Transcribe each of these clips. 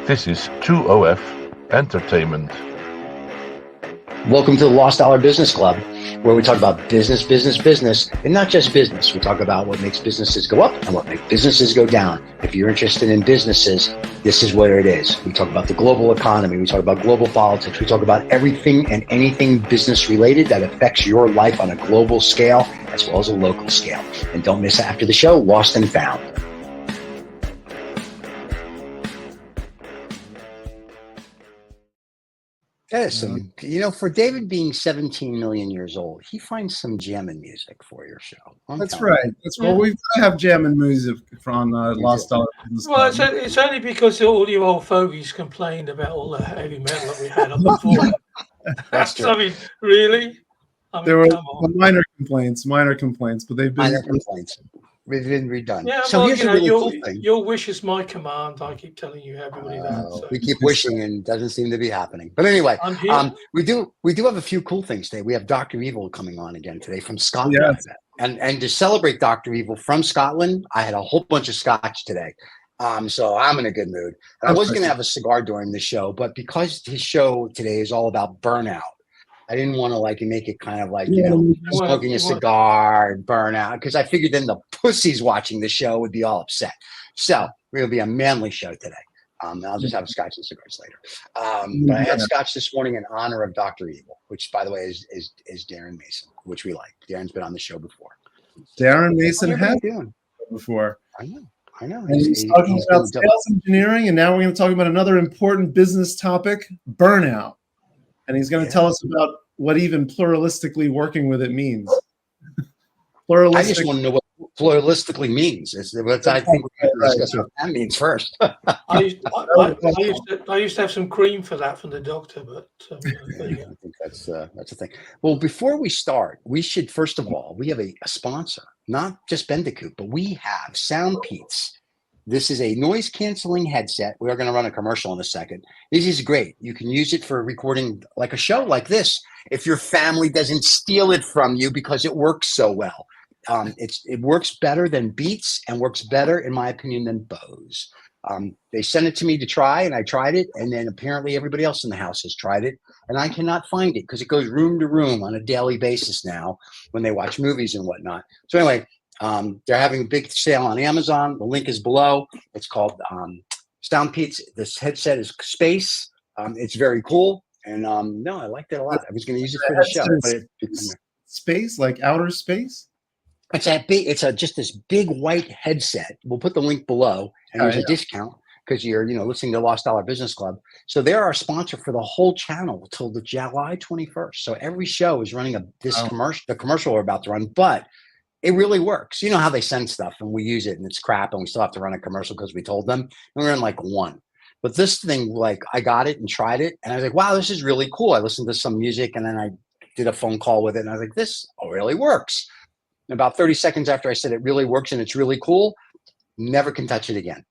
This is 2OF Entertainment. Welcome to the Lost Dollar Business Club, where we talk about business, and not just business. We talk about what makes businesses go up and what makes businesses go down. If you're interested in businesses, this is where it is. We talk about the global economy. We talk about global politics. We talk about everything and anything business related that affects your life on a global scale as well as a local scale. And don't miss after the show, Lost and Found. Yes, for David being 17 million years old, he finds some jamming music for your show. That's right. Well, we've got to have jamming music from Lost Dollar Business Club. Well, it's only because all you old fogies complained about all the heavy metal that we had on before. That's true. I mean, really? There were minor complaints, but they've been minor complaints. We've been redone. Yeah, so here's a really cool thing. Your wish is my command. I keep telling you, everybody that. So. We keep wishing, and it doesn't seem to be happening. But anyway, we do have a few cool things today. We have Dr. Evil coming on again today from Scotland. Yes. And to celebrate Dr. Evil from Scotland, I had a whole bunch of scotch today. So I'm in a good mood. And I was going to have a cigar during the show, but because his show today is all about burnout, I didn't want to make it kind of smoking a cigar and burn out, because I figured then the pussies watching the show would be all upset. So we're going to be a manly show today. I'll just have scotch and cigars later. But I had scotch this morning in honor of Dr. Evil, which, by the way, is Daryn Masson, which we like. Daryn's been on the show before. Daryn Masson has before. I know. And he's talking about sales engineering, and now we're going to talk about another important business topic, burnout. And he's going to tell us about what even pluralistically working with it means. I just want to know what pluralistically means. I think we're going to discuss what that means first. I used to have some cream for that from the doctor, but there you go. I think that's the thing. Well, before we start, we should first of all, we have a sponsor, not just Bandicoot, but we have SoundPeats. This is a noise canceling headset. We are going to run a commercial in a second. This is great. You can use it for recording like a show like this if your family doesn't steal it from you, because it works so well. It works better than Beats and works better, in my opinion, than Bose. They sent it to me to try, and I tried it, and then apparently everybody else in the house has tried it, and I cannot find it because it goes room to room on a daily basis now when they watch movies and whatnot. So anyway, they're having a big sale on Amazon. The link is below. It's called SoundPeats. This headset is Space. It's very cool. And I liked it a lot. I was going to use it for the show. But space, like outer space? It's just this big white headset. We'll put the link below. And there's a discount because you're listening to Lost Dollar Business Club. So they're our sponsor for the whole channel till the July 21st. So every show is running the commercial we're about to run. But it really works. You know how they send stuff and we use it and it's crap and we still have to run a commercial because we told them, and we're in one. But this thing, I got it and tried it and I was like, wow, this is really cool. I listened to some music and then I did a phone call with it and I was like, this really works. And about 30 seconds after I said it really works and it's really cool, never can touch it again.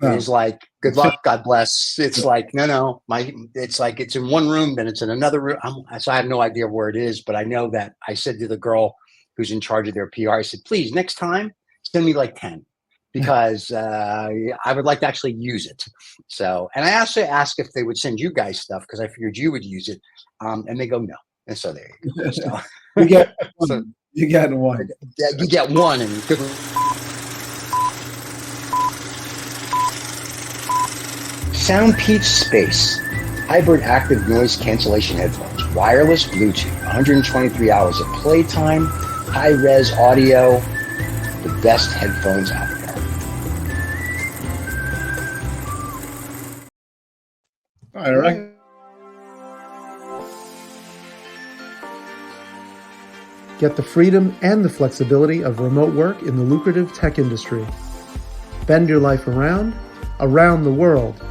Oh. It's like, good luck, God bless. It's like, no, it's in one room, then it's in another room. So I have no idea where it is, but I know that I said to the girl who's in charge of their PR, I said, please, next time, send me 10 because I would like to actually use it. So, and I also asked if they would send you guys stuff because I figured you would use it. And they go, no. And so there you go. So, you get one. You get one. You get one. And SoundPeats Space. Hybrid active noise cancellation headphones. Wireless Bluetooth. 123 hours of playtime. High-res audio, the best headphones out there. All right. Get the freedom and the flexibility of remote work in the lucrative tech industry. Bend your life around the world.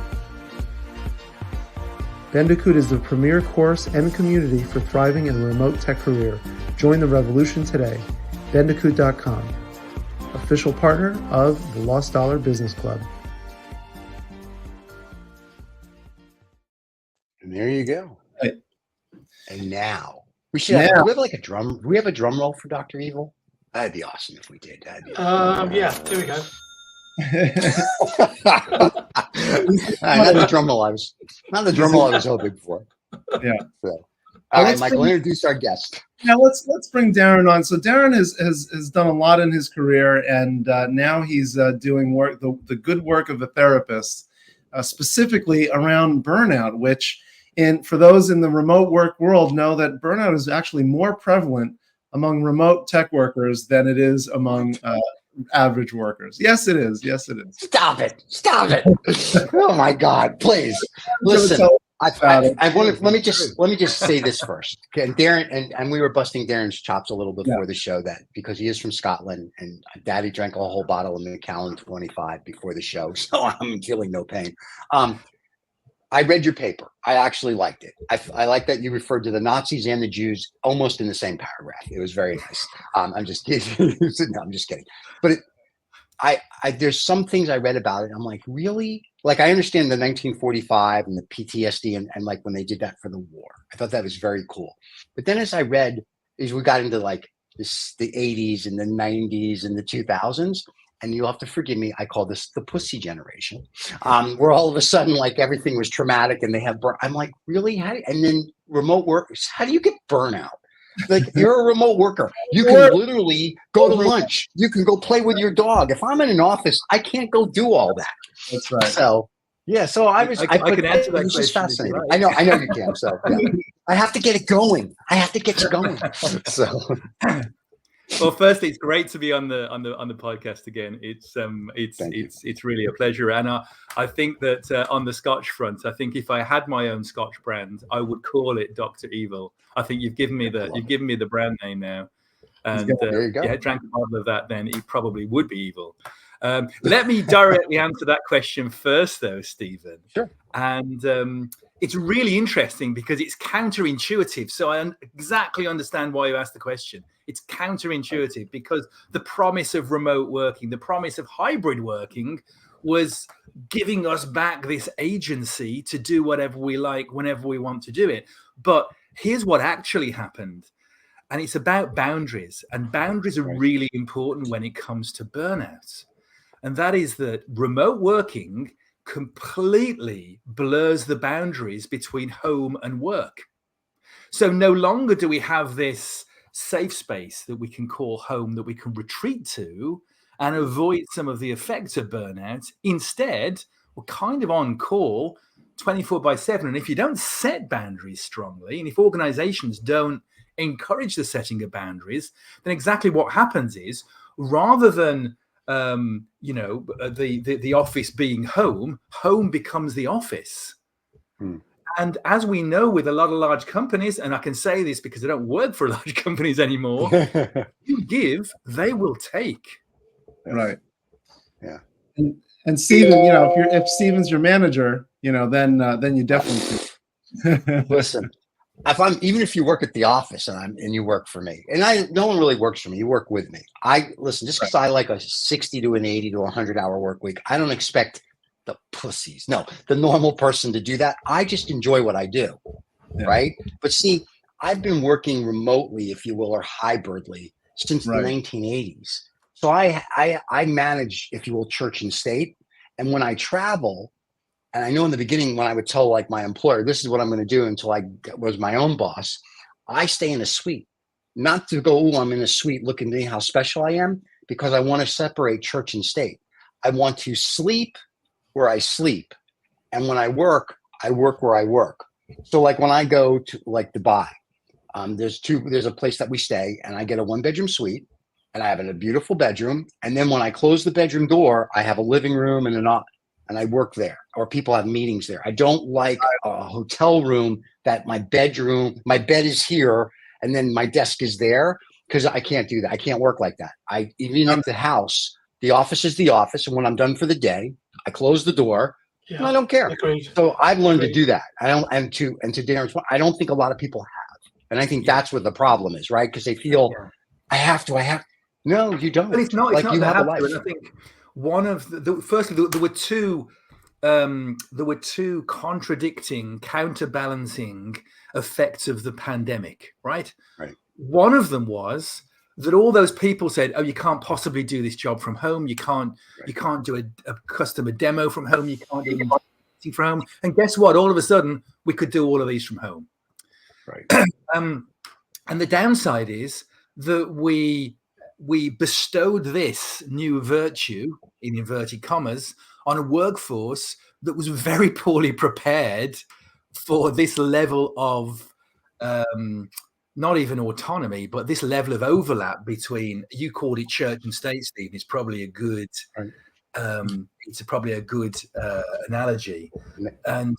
Bandicoot is the premier course and community for thriving in a remote tech career. Join the revolution today. Bandicoot.com, official partner of the Lost Dollar Business Club. And there you go. Right. And now we should have, we have a drum. Do we have a drum roll for Dr. Evil? That'd be awesome if we did. Yeah, here we go. Not the drum roll I was hoping for. Yeah. So, all right, Michael, introduce our guest. Now let's bring Daryn on. So Daryn has done a lot in his career, and now he's doing work, the good work of a therapist, specifically around burnout, which for those in the remote work world know that burnout is actually more prevalent among remote tech workers than it is among average workers. Yes, it is. Yes, it is. Stop it. Oh my God, please. Listen, I want to, let me just say this first. Okay, and Daryn, and we were busting Daryn's chops a little before the show, that because he is from Scotland and Daddy drank a whole bottle of Macallan 25 before the show, so I'm feeling no pain. I read your paper. I actually liked it. I like that you referred to the Nazis and the Jews almost in the same paragraph. It was very nice. I'm just kidding. No, I'm just kidding. But there's some things I read about it. I'm like, really? Like, I understand the 1945 and the PTSD and like when they did that for the war. I thought that was very cool. But then as I read, as we got into like the 80s and the 90s and the 2000s, and you'll have to forgive me, I call this the pussy generation, where all of a sudden, like, everything was traumatic and they have I'm like, really? And then remote workers, how do you get burnout? Like, you're a remote worker. You can literally go to lunch. You can go play with your dog. If I'm in an office, I can't go do all that. That's right. So, yeah, so I can answer that question. Is fascinating. I know you can. So, yeah. I have to get it going. I have to get you going. So. Well, firstly, it's great to be on the podcast again. It's really a pleasure, and I think that on the Scotch front, I think if I had my own Scotch brand, I would call it Dr. Evil. I think you've given me the brand name now, and there you go. Yeah, drank a bottle of that, then it probably would be evil. Let me directly answer that question first, though, Stephen. Sure. And it's really interesting because it's counterintuitive. So I exactly understand why you asked the question. It's counterintuitive because the promise of remote working, the promise of hybrid working was giving us back this agency to do whatever we like whenever we want to do it. But here's what actually happened. And it's about boundaries. And boundaries are really important when it comes to burnout. And that is that remote working completely blurs the boundaries between home and work. So no longer do we have this safe space that we can call home, that we can retreat to and avoid some of the effects of burnout. Instead, we're kind of on call 24/7. And if you don't set boundaries strongly, and if organizations don't encourage the setting of boundaries, then exactly what happens is, rather than the office being home becomes the office. And as we know with a lot of large companies, and I can say this because I don't work for large companies anymore, you give, they will take. Right. Yeah. And Stephen, if Stephen's your manager, then you definitely listen. Even if you work at the office and you work for me, and no one really works for me, you work with me. Just because I like a 60 to an 80 to 100-hour work week, I don't expect the normal person to do that. I just enjoy what I do, right? But see, I've been working remotely, if you will, or hybridly since the 1980s. So I manage, if you will, church and state, and when I travel. And I know in the beginning when I would tell like my employer, this is what I'm going to do until I was my own boss, I stay in a suite, not to go, I'm in a suite looking to see how special I am, because I want to separate church and state. I want to sleep where I sleep. And when I work where I work. So like when I go to like Dubai, there's a place that we stay and I get a 1-bedroom suite and I have a beautiful bedroom. And then when I close the bedroom door, I have a living room and I work there, or people have meetings there. I don't like a hotel room that my bed is here and then my desk is there, because I can't do that. I can't work like that. Even at the house, the office is the office. And when I'm done for the day, I close the door and I don't care. Agreed. So I've learned to do that. And to Daryn's point, I don't think a lot of people have. And I think that's what the problem is, right? Because they feel I have to. No, you don't. But it's not. Like, it's not you that have a have life. to. And I think one of firstly, there were two contradicting, counterbalancing effects of the pandemic, right? Right. One of them was that all those people said, oh, you can't possibly do this job from home. You can't do a customer demo from home. You can't do anything from home. And guess what? All of a sudden, we could do all of these from home. Right. And the downside is that we bestowed this new virtue, in inverted commas, on a workforce that was very poorly prepared for this level of not even autonomy, but this level of overlap between, you called it church and state, Steve. It's probably a good analogy. And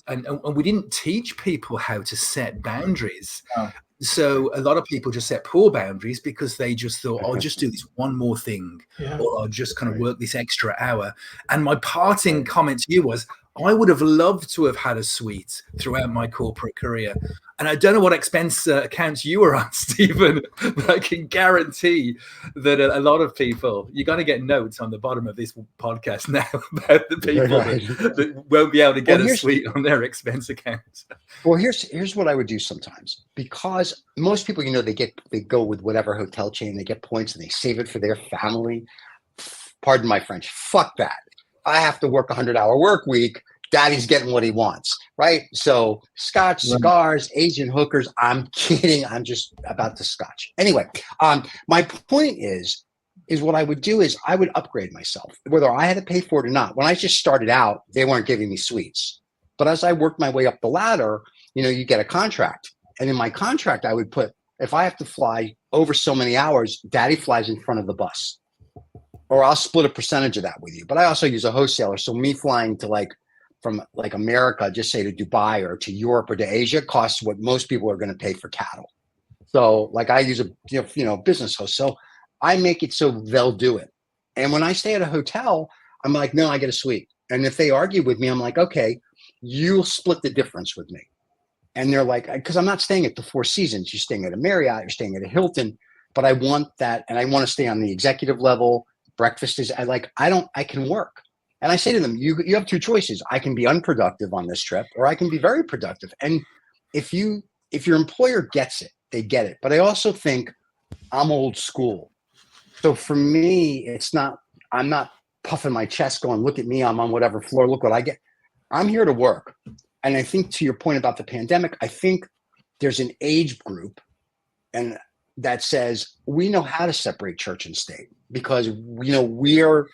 we didn't teach people how to set boundaries. Oh. So a lot of people just set poor boundaries because they just thought, I'll just do this one more thing, or I'll just kind of work this extra hour. And my parting comment to you was, I would have loved to have had a suite throughout my corporate career. And I don't know what expense accounts you were on, Stephen, but I can guarantee that a lot of people, you're going to get notes on the bottom of this podcast now about the people that won't be able to get a suite on their expense accounts. Well, here's what I would do sometimes, because most people, they go with whatever hotel chain, they get points and they save it for their family. Pardon my French. Fuck that. I have to work 100-hour work week. Daddy's getting what he wants, right? So scotch, cigars, Asian hookers. I'm kidding. I'm just about the scotch. Anyway, my point is what I would do is I would upgrade myself, whether I had to pay for it or not. When I just started out, they weren't giving me suites. But as I worked my way up the ladder, you get a contract. And in my contract, I would put, if I have to fly over so many hours, Daddy flies in front of the bus. Or I'll split a percentage of that with you. But I also use a wholesaler. So me flying to from America, just say to Dubai or to Europe or to Asia, costs what most people are going to pay for cattle. So I use a business host. So I make it so they'll do it. And when I stay at a hotel, I'm like, no, I get a suite. And if they argue with me, I'm like, okay, you'll split the difference with me. And they're like, because I'm not staying at the Four Seasons. You're staying at a Marriott, you're staying at a Hilton. But I want that. And I want to stay on the executive level. Breakfast is, I can work. And I say to them, you have two choices. I can be unproductive on this trip, or I can be very productive. And if your employer gets it, they get it. But I also think I'm old school. So for me, I'm not puffing my chest going, look at me, I'm on whatever floor, look what I get. I'm here to work. And I think to your point about the pandemic, I think there's an age group and that says we know how to separate church and state, because we're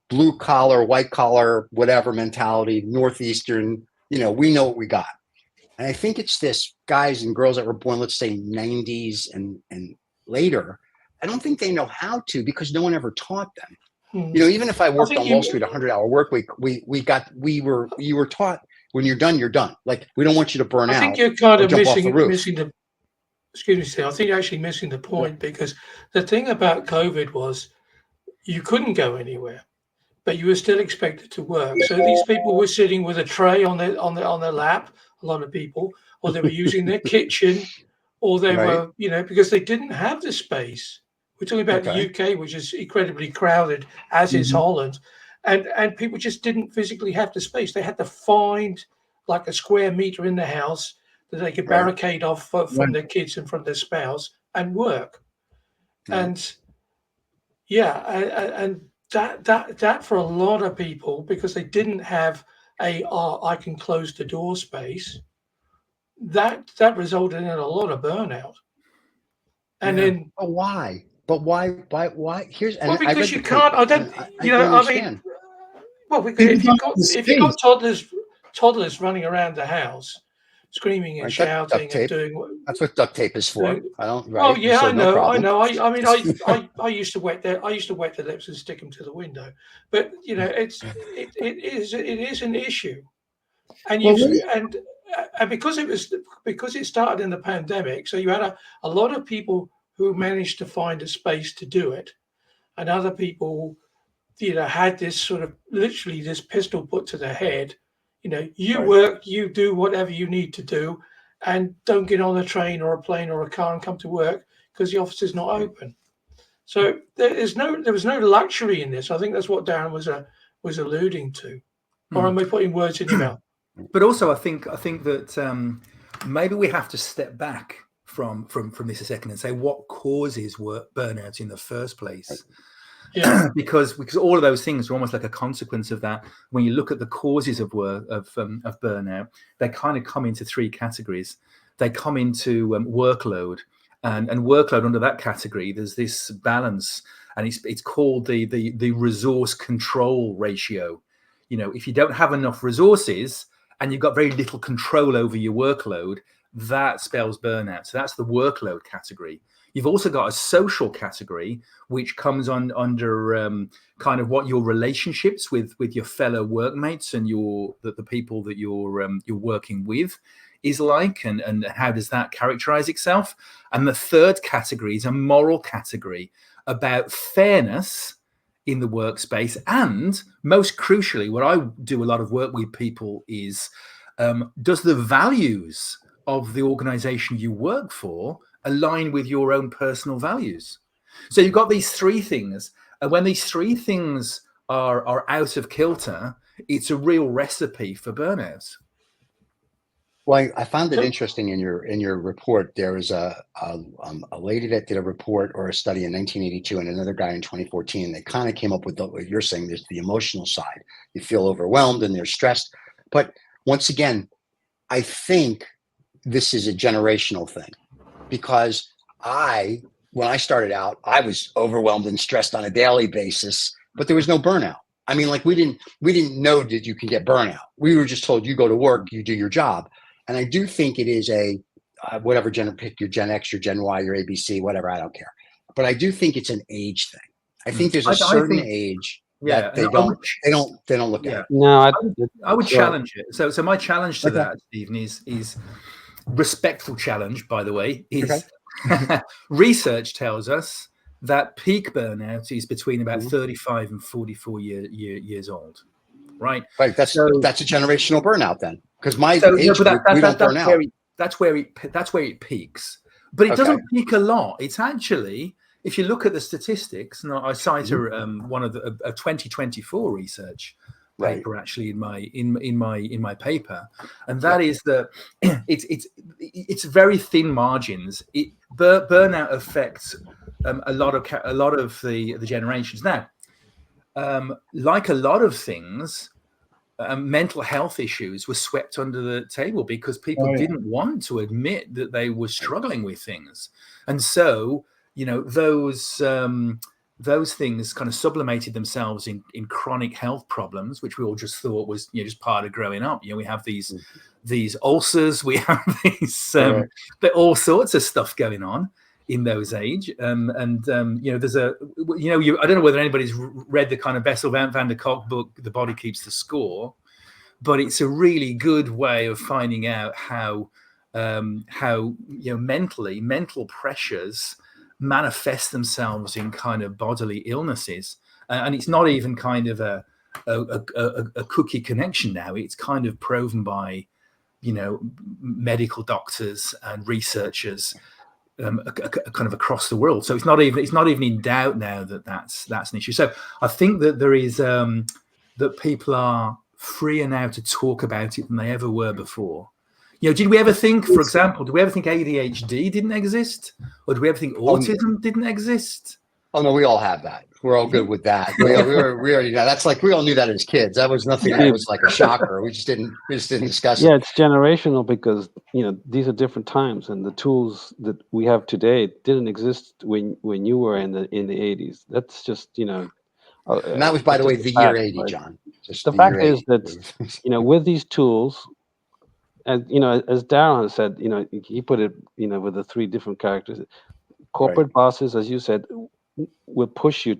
blue collar, white collar, whatever mentality, Northeastern, we know what we got. And I think it's this guys and girls that were born, let's say 90s and later. I don't think they know how to, because no one ever taught them. Even if I worked on Wall Street, 100-hour work week, you were taught when you're done, you're done. We don't want you to burn out. I think you're kind of missing the excuse me, Steve, I think you're actually missing the point, because the thing about COVID was you couldn't go anywhere, but you were still expected to work. So these people were sitting with a tray on their lap, a lot of people, or they were using their kitchen, or they were, because they didn't have the space. We're talking about the UK, which is incredibly crowded, as is Holland. And people just didn't physically have the space. They had to find a square meter in the house that they could barricade off from their kids and from their spouse and work. And and that for a lot of people, because they didn't have I can close the door space, that resulted in a lot of burnout. And then why? But why? Here's because you can't. I don't. Well, because if you've got toddlers running around the house, screaming and shouting and doing. That's what duct tape is for. I don't. Right? Oh yeah, so I know. I know. I I used to wet their lips and stick them to the window. But it is an issue, and and because it started in the pandemic, so you had a lot of people who managed to find a space to do it, and other people, had this sort of literally this pistol put to their head. Work, you do whatever you need to do, and don't get on a train or a plane or a car and come to work because the office is not open. So there was no luxury in this. I think that's what Daryn was alluding to. Or am I putting words in your mouth? But also, I think that maybe we have to step back from this a second and say what causes burnout in the first place. Yeah. because all of those things are almost like a consequence of that. When you look at the causes of burnout, they kind of come into three categories. They come into workload, and workload under that category. There's this balance, and it's called the resource control ratio. You know, if you don't have enough resources and you've got very little control over your workload, that spells burnout. So that's the workload category. You've also got a social category, which comes under kind of what your relationships with your fellow workmates and the people that you're working with is like, and how does that characterize itself? And the third category is a moral category about fairness in the workspace. And most crucially, what I do a lot of work with people is, does the values of the organization you work for align with your own personal values? So you've got these three things, and when these three things are out of kilter, it's a real recipe for burnout. Well, I found it interesting in your report. There was a lady that did a report or a study in 1982 and another guy in 2014. They kind of came up with what you're saying. There's the emotional side. You feel overwhelmed and they're stressed. But once again, I think this is a generational thing, because when I started out, I was overwhelmed and stressed on a daily basis, but there was no burnout. I mean, like we didn't know that you can get burnout. We were just told you go to work, you do your job. And I do think it is whatever pick your Gen X, your Gen Y, your ABC, whatever, I don't care. But I do think it's an age thing. I think there's a certain age that they don't look at. No, I would challenge it. So my challenge to that, Stephen, is respectful challenge, by the way, is research tells us that peak burnout is between about 35 and 44 years old, right? Right. That's a generational burnout then, because my age group, we don't burn out. That's where it peaks, but it doesn't peak a lot. It's actually, if you look at the statistics, and I cite one of the 2024 research paper actually in my paper, and that is that it's very thin margins. Burnout affects a lot of the generations now. Like a lot of things, mental health issues were swept under the table because people didn't want to admit that they were struggling with things, and so those things kind of sublimated themselves in chronic health problems, which we all just thought was just part of growing up. We have these ulcers, we have these all sorts of stuff going on in those age. There's I don't know whether anybody's read the kind of Bessel van der Kolk book, The Body Keeps the Score, but it's a really good way of finding out how mental pressures manifest themselves in kind of bodily illnesses, and it's not even kind of a cookie connection now. It's kind of proven by medical doctors and researchers kind of across the world. So it's not even in doubt now that that's an issue. So I think that there is that people are freer now to talk about it than they ever were before. Did we ever think, for example, ADHD didn't exist? Or do we ever think autism didn't exist? Oh, no, we all have that. We're all good with that. We already know. That's like, we all knew that as kids. That was nothing that was like a shocker. We just didn't discuss it. Yeah, it's generational because, these are different times, and the tools that we have today didn't exist when you were in the 80s. That's just, and that was, by the way, the year 80, right? John. The fact is that, with these tools, and as Daryn said, he put it, with the three different characters. Corporate bosses, as you said, will push you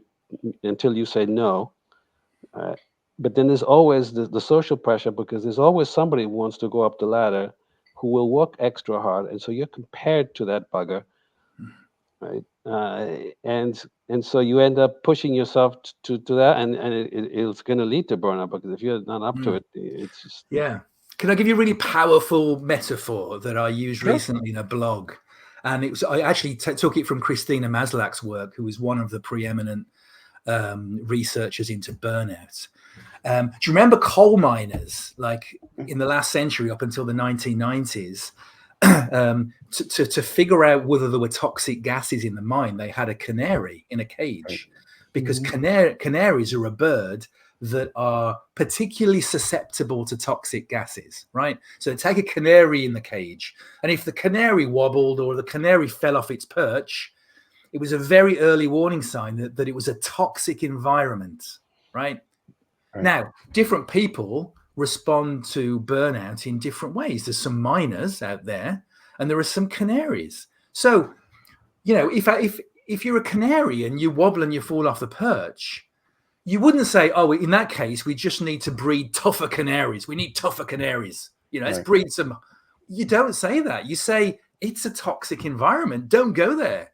until you say no. But then there's always the social pressure, because there's always somebody who wants to go up the ladder who will work extra hard, and so you're compared to that bugger, right? And so you end up pushing yourself to that, and it's going to lead to burnout, because if you're not up to it, it's just Can I give you a really powerful metaphor that I used recently in a blog? And I actually took it from Christina Maslach's work, who is one of the preeminent researchers into burnout. Do you remember coal miners, like in the last century up until the 1990s? to figure out whether there were toxic gases in the mine, they had a canary in a cage, because canaries are a bird that are particularly susceptible to toxic gases, right? So take a canary in the cage, and if the canary wobbled or the canary fell off its perch, it was a very early warning sign that it was a toxic environment, right? Now, different people respond to burnout in different ways. There's some miners out there, and there are some canaries. So, you know, if you're a canary and you wobble and you fall off the perch, you wouldn't say, oh, in that case, we just need to breed tougher canaries. We need tougher canaries. You know, let's breed some. You don't say that. You say it's a toxic environment. Don't go there.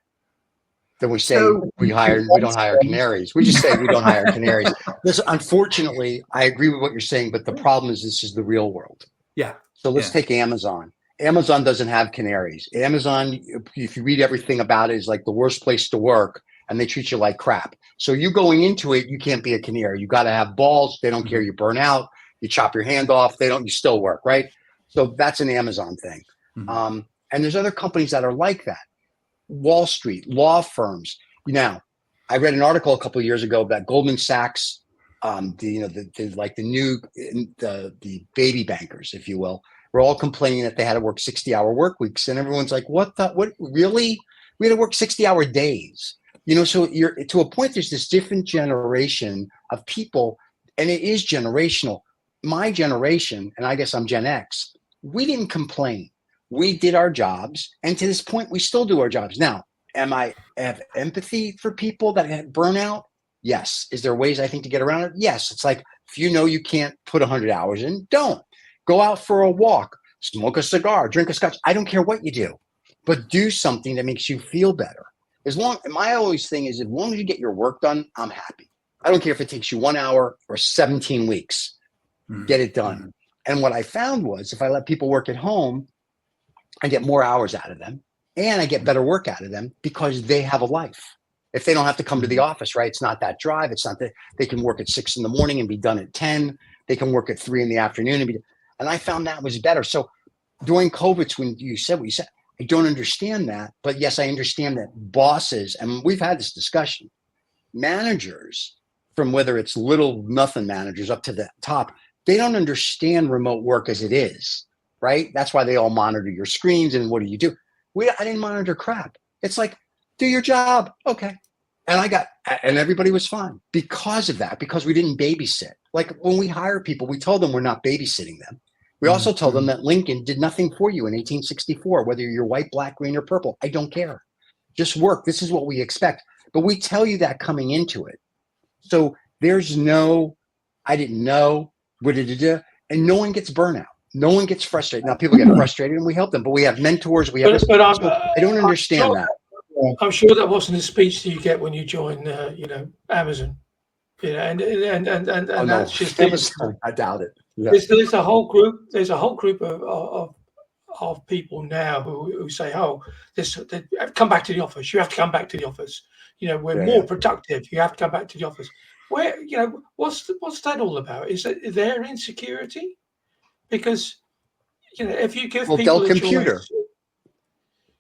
Then we say we don't hire canaries. We just say we don't hire canaries. Listen, unfortunately, I agree with what you're saying, but the problem is this is the real world. Yeah. So let's take Amazon. Amazon doesn't have canaries. Amazon, if you read everything about it, is like the worst place to work, and they treat you like crap. So you going into it, you can't be a canary. You got to have balls. They don't care. You burn out. You chop your hand off. You still work, right? So that's an Amazon thing. And there's other companies that are like that. Wall Street, law firms. Now, I read an article a couple of years ago about Goldman Sachs, the baby bankers, if you will, were all complaining that they had to work 60-hour work weeks, and everyone's like, what really? We had to work 60-hour days. You know, so you're to a point, there's this different generation of people, and it is generational. My generation, and I guess I'm Gen X, we didn't complain. We did our jobs, and to this point, we still do our jobs. Now, have empathy for people that had burnout? Yes. Is there ways I think to get around it? Yes. It's like, if you know you can't put 100 hours in, don't. Go out for a walk, smoke a cigar, drink a scotch. I don't care what you do, but do something that makes you feel better. My always thing is, as long as you get your work done, I'm happy. I don't care if it takes you 1 hour or 17 weeks. Get it done. And what I found was, if I let people work at home, I get more hours out of them, and I get better work out of them because they have a life. If they don't have to come to the office, right? It's not that drive. It's not that they can work at 6 a.m. and be done at 10. They can work at 3 p.m. and I found that was better. So during COVID, when you said what you said, I don't understand that, but yes, I understand that bosses, and we've had this discussion, managers, from whether it's little nothing managers up to the top, they don't understand remote work as it is, right? That's why they all monitor your screens. And what do you do? I didn't monitor crap. It's like, do your job. Okay. And everybody was fine because of that, because we didn't babysit. Like when we hire people, we told them we're not babysitting them. We also told them that Lincoln did nothing for you in 1864, whether you're white, black, green, or purple. I don't care. Just work. This is what we expect. But we tell you that coming into it. So there's no, I didn't know, and no one gets burnout. No one gets frustrated. Now people get frustrated and we help them, but we have mentors. I don't understand that. I'm sure that wasn't a speech that you get when you join, Amazon. And that's just Amazon. I doubt it. Yeah. There's a whole group. There's a whole group of people now who say, come back to the office. You have to come back to the office. We're more productive. You have to come back to the office. Where what's that all about? Is it their insecurity? Because if you give people Dell Computer.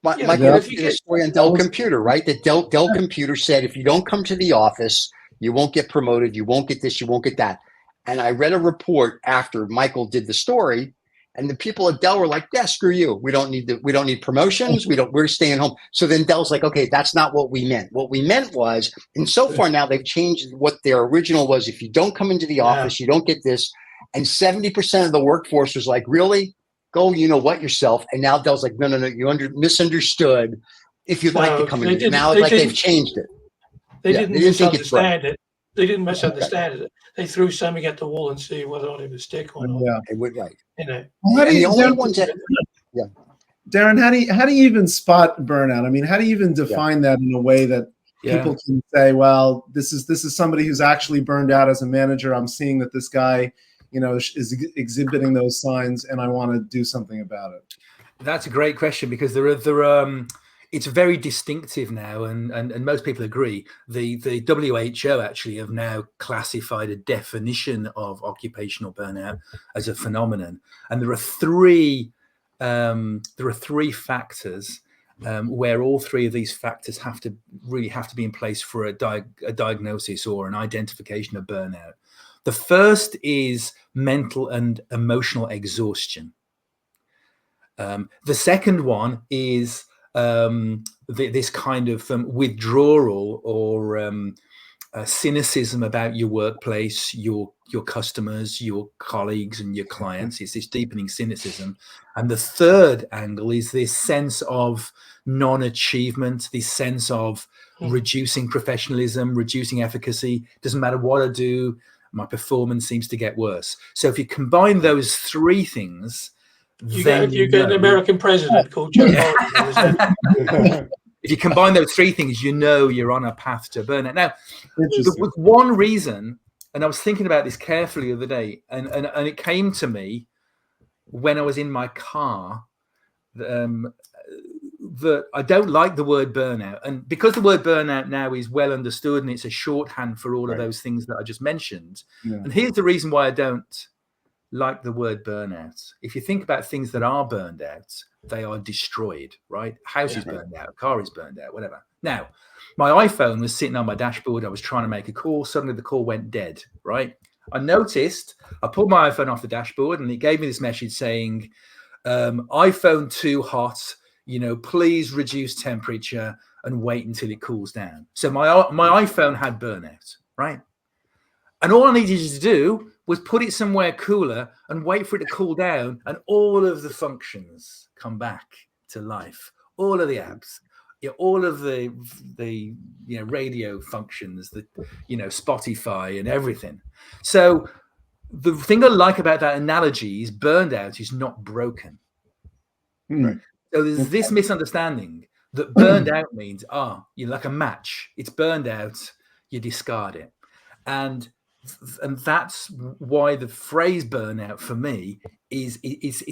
If you get a story on Dell Computer, right? That Dell Computer said, if you don't come to the office, you won't get promoted. You won't get this. You won't get that. And I read a report after Michael did the story, and the people at Dell were like, "Yeah, screw you. We don't need promotions. We're staying home." So then Dell's like, "Okay, that's not what we meant. What we meant was," and so far now they've changed what their original was. If you don't come into the office, you don't get this. And 70% of the workforce was like, "Really? Go, yourself." And now Dell's like, "No, you misunderstood. If you'd like to come in." Now it's like they've changed it. They didn't misunderstand it. They didn't misunderstand it. They threw something at the wall and see whether or not it would stick or not. Yeah, it would, right. Daryn, how do you even spot burnout? I mean, how do you even define that in a way that people can say, well, this is somebody who's actually burned out as a manager. I'm seeing that this guy, is exhibiting those signs, and I want to do something about it. That's a great question, because it's very distinctive now, and most people agree. The WHO actually have now classified a definition of occupational burnout as a phenomenon, and there are three there are three factors where all three of these factors have to be in place for a diagnosis or an identification of burnout. The first is mental and emotional exhaustion. The second one is this kind of withdrawal or cynicism about your workplace, your customers, your colleagues, and your clients. It's this deepening cynicism. And the third angle is this sense of non-achievement, this sense of reducing professionalism, reducing efficacy. Doesn't matter what I do, my performance seems to get worse. So if you combine those three things, you get an American president called Joe Biden. If you combine those three things, you're on a path to burnout. Now, there was one reason, and I was thinking about this carefully the other day, and it came to me when I was in my car, that I don't like the word burnout. And because the word burnout now is well understood and it's a shorthand for all of those things that I just mentioned. Yeah. And here's the reason why I don't like the word burnout. If you think about things that are burned out, they are destroyed, right? House is burned out, car is burned out, whatever. Now, my iPhone was sitting on my dashboard. I was trying to make a call. Suddenly the call went dead, right? I noticed, I pulled my iPhone off the dashboard and it gave me this message saying, iPhone too hot, please reduce temperature and wait until it cools down. So my iPhone had burnout, right? And all I needed to do was put it somewhere cooler and wait for it to cool down, and all of the functions come back to life. All of the apps, all of the radio functions, the Spotify and everything. So the thing I like about that analogy is burned out is not broken. Right. So there's this misunderstanding that burned out means you're like a match. It's burned out, you discard it, and that's why the phrase burnout for me is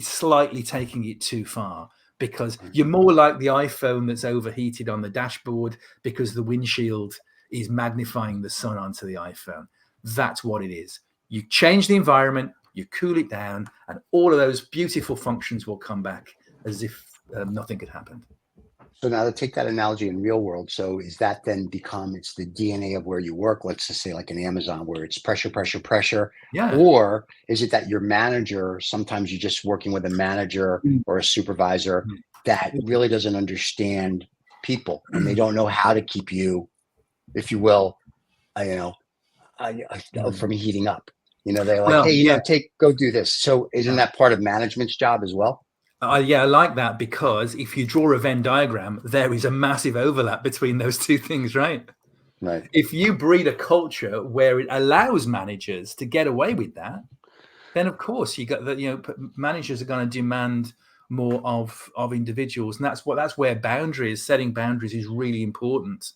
slightly taking it too far, because you're more like the iPhone that's overheated on the dashboard because the windshield is magnifying the sun onto the iPhone. That's what it is. You change the environment, you cool it down, and all of those beautiful functions will come back as if nothing had happened. So now to take that analogy in real world, so is that then it's the DNA of where you work? Let's just say like in Amazon where it's pressure, pressure, pressure. Yeah. Or is it that your manager, sometimes you're just working with a manager or a supervisor that really doesn't understand people and they don't know how to keep you, if you will, from heating up. They're like, go do this. So isn't that part of management's job as well? I like that, because if you draw a Venn diagram, there is a massive overlap between those two things, right? Right. If you breed a culture where it allows managers to get away with that, then of course you got that. Managers are going to demand more of individuals, and that's where setting boundaries is really important.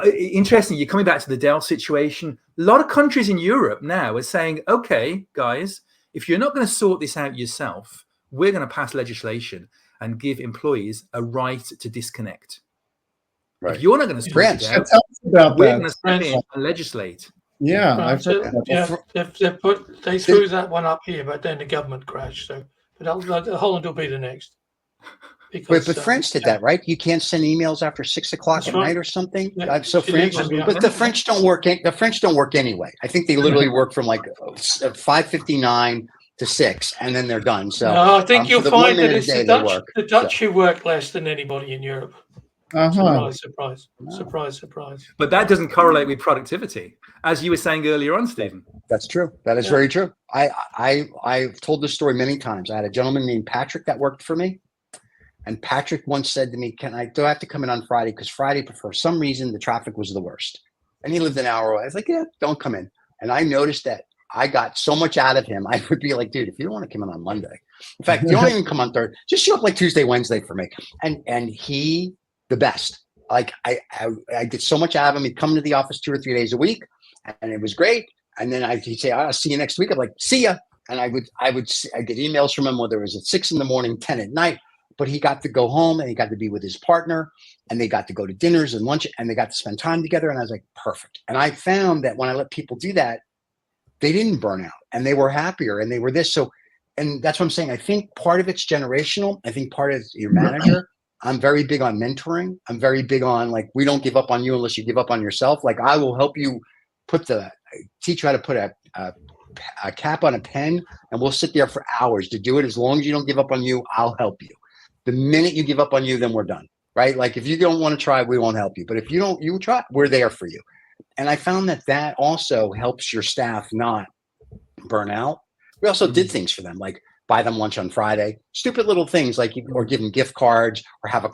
Interesting, you're coming back to the Dell situation. A lot of countries in Europe now are saying, okay, guys, if you're not going to sort this out yourself, we're going to pass legislation and give employees a right to disconnect. Right. If you're not going to sort it out, we're going to step in and legislate. Yeah, right. They threw that one up here, but then the government crashed. So, but Holland will be the next. Because, but France did that, right? You can't send emails after 6 o'clock at night or something. Yeah. So France, but the French don't work. The French don't work anyway. I think they literally work from like 5:59 to 6, and then they're done. So no, I think you'll find that it's the Dutch who work less than anybody in Europe. Surprise. But that doesn't correlate with productivity, as you were saying earlier on, Stephen. That's true. That is very true. I've told this story many times. I had a gentleman named Patrick that worked for me. And Patrick once said to me, do I have to come in on Friday? Because Friday, for some reason, the traffic was the worst. And he lived an hour away. I was like, yeah, don't come in. And I noticed that I got so much out of him. I would be like, dude, if you don't want to come in on Monday, in fact, you don't even come on Thursday, just show up like Tuesday, Wednesday for me. And he, the best. Like I get so much out of him. He'd come to the office 2 or 3 days a week, and it was great. And then he'd say, I'll see you next week. I'm like, see ya. And I get emails from him, whether it was at 6 a.m, 10 p.m. But he got to go home and he got to be with his partner, and they got to go to dinners and lunch, and they got to spend time together. And I was like, perfect. And I found that when I let people do that, they didn't burn out, and they were happier, and they were this. So and that's what I'm saying. I think part of it's generational. I think part of it's your manager. I'm very big on mentoring. I'm very big on, like, we don't give up on you unless you give up on yourself. Like, I will help you teach you how to put a cap on a pen, and we'll sit there for hours to do it. As long as you don't give up on you, I'll help you. The minute you give up on you, then we're done, right? Like, if you don't want to try, we won't help you. But if you try, we're there for you. And I found that also helps your staff not burn out. We also did things for them, like buy them lunch on Friday, stupid little things like, or give them gift cards, or have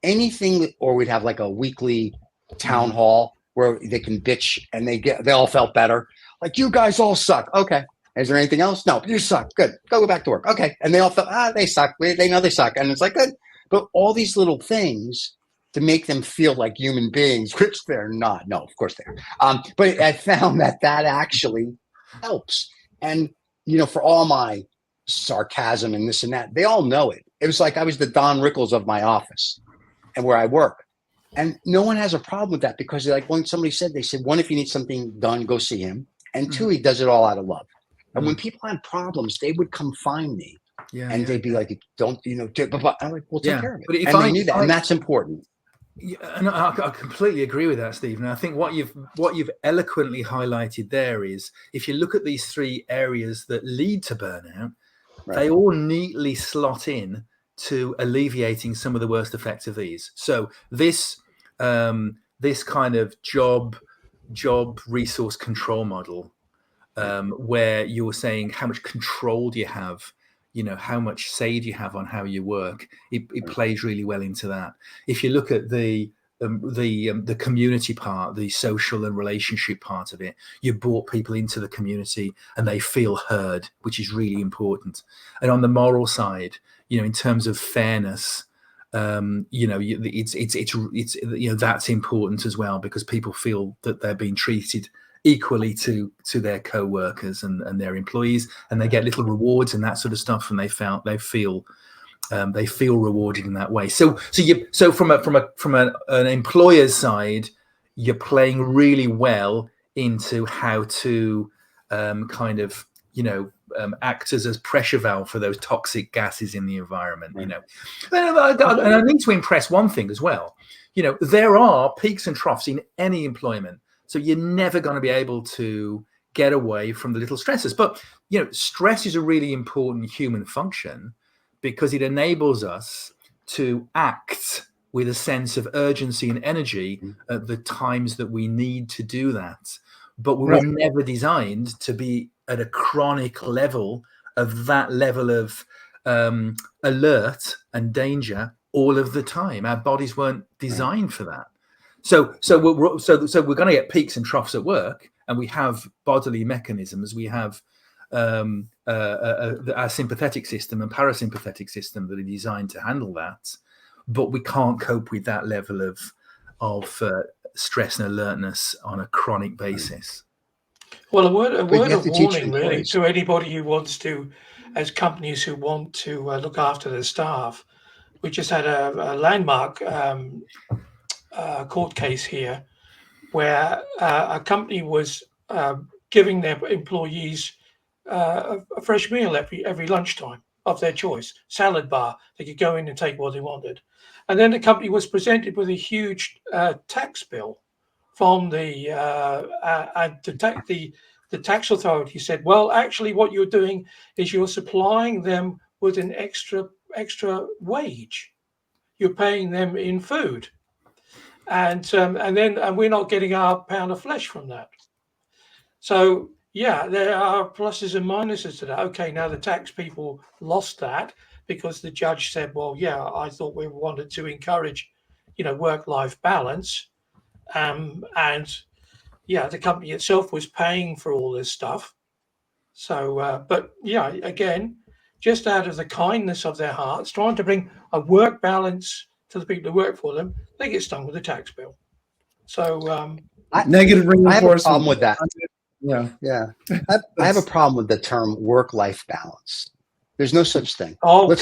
anything, or we'd have like a weekly town hall where they can bitch and they all felt better. Like, you guys all suck. Okay. Is there anything else? No, you suck. Good. Go back to work. Okay. And they all felt, they suck. They know they suck. And it's like, good. But all these little things to make them feel like human beings, which they're not. No, of course they are. But I found that actually helps. And, for all my sarcasm and this and that, they all know it. It was like I was the Don Rickles of my office and where I work. And no one has a problem with that, because like when somebody said, they said, one, if you need something done, go see him. And two, he does it all out of love. And when people had problems, they would come find me they'd be like, don't, I'm like, we'll take care of it. And they knew that, and that's important. Yeah, and I completely agree with that, Steve. And I think what you've eloquently highlighted there is, if you look at these three areas that lead to burnout, they all neatly slot in to alleviating some of the worst effects of these. So this kind of job resource control model, where you're saying how much control do you have, how much say do you have on how you work, it plays really well into that. If you look at the community part, the social and relationship part of it, you brought people into the community and they feel heard, which is really important. And on the moral side, in terms of fairness, it's that's important as well, because people feel that they're being treated equally to their co-workers and their employees, and they get little rewards and that sort of stuff, and they feel rewarded in that way. So from an employer's side, you're playing really well into how to act as a pressure valve for those toxic gases in the environment. And I need to impress one thing as well. There are peaks and troughs in any employment. So you're never going to be able to get away from the little stresses. But, stress is a really important human function, because it enables us to act with a sense of urgency and energy at the times that we need to do that. But we were never designed to be at a chronic level of that level of alert and danger all of the time. Our bodies weren't designed for that. So we're going to get peaks and troughs at work, and we have bodily mechanisms. We have our sympathetic system and parasympathetic system that are designed to handle that, but we can't cope with that level of stress and alertness on a chronic basis. Well, a word of warning, really, to anybody who wants to, as companies who want to look after their staff. We just had a landmark court case here where a company was giving their employees a fresh meal every lunchtime of their choice, salad bar. They could go in and take what they wanted. And then the company was presented with a huge tax bill from the tax authority. Said, well, actually what you're doing is you're supplying them with an extra wage. You're paying them in food. And we're not getting our pound of flesh from that. So there are pluses and minuses to that. Okay, now the tax people lost that because the judge said, well, I thought we wanted to encourage, work-life balance, and the company itself was paying for all this stuff. So, again, just out of the kindness of their hearts, trying to bring a work balance to the people who work for them, they get stung with a tax bill. So negative reinforcement. I have a problem with that. Yeah. I have a problem with the term work-life balance. There's no such thing. The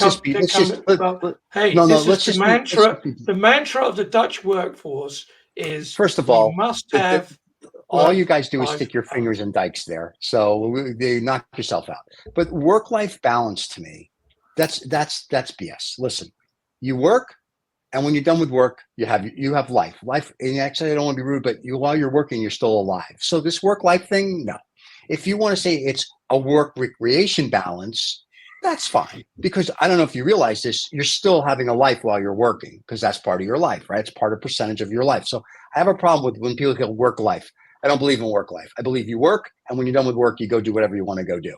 mantra of the Dutch workforce is, first of all, you must have all you guys do is stick your fingers in dikes there. So they knock yourself out. But work-life balance to me, that's BS. Listen, you work, and when you're done with work, you have life. And actually, I don't want to be rude, but while you're working, you're still alive. So this work-life thing, no. If you want to say it's a work recreation balance, that's fine. Because I don't know if you realize this, you're still having a life while you're working, because that's part of your life, right? It's part of percentage of your life. So I have a problem with when people go work life. I don't believe in work life. I believe you work, and when you're done with work, you go do whatever you want to go do.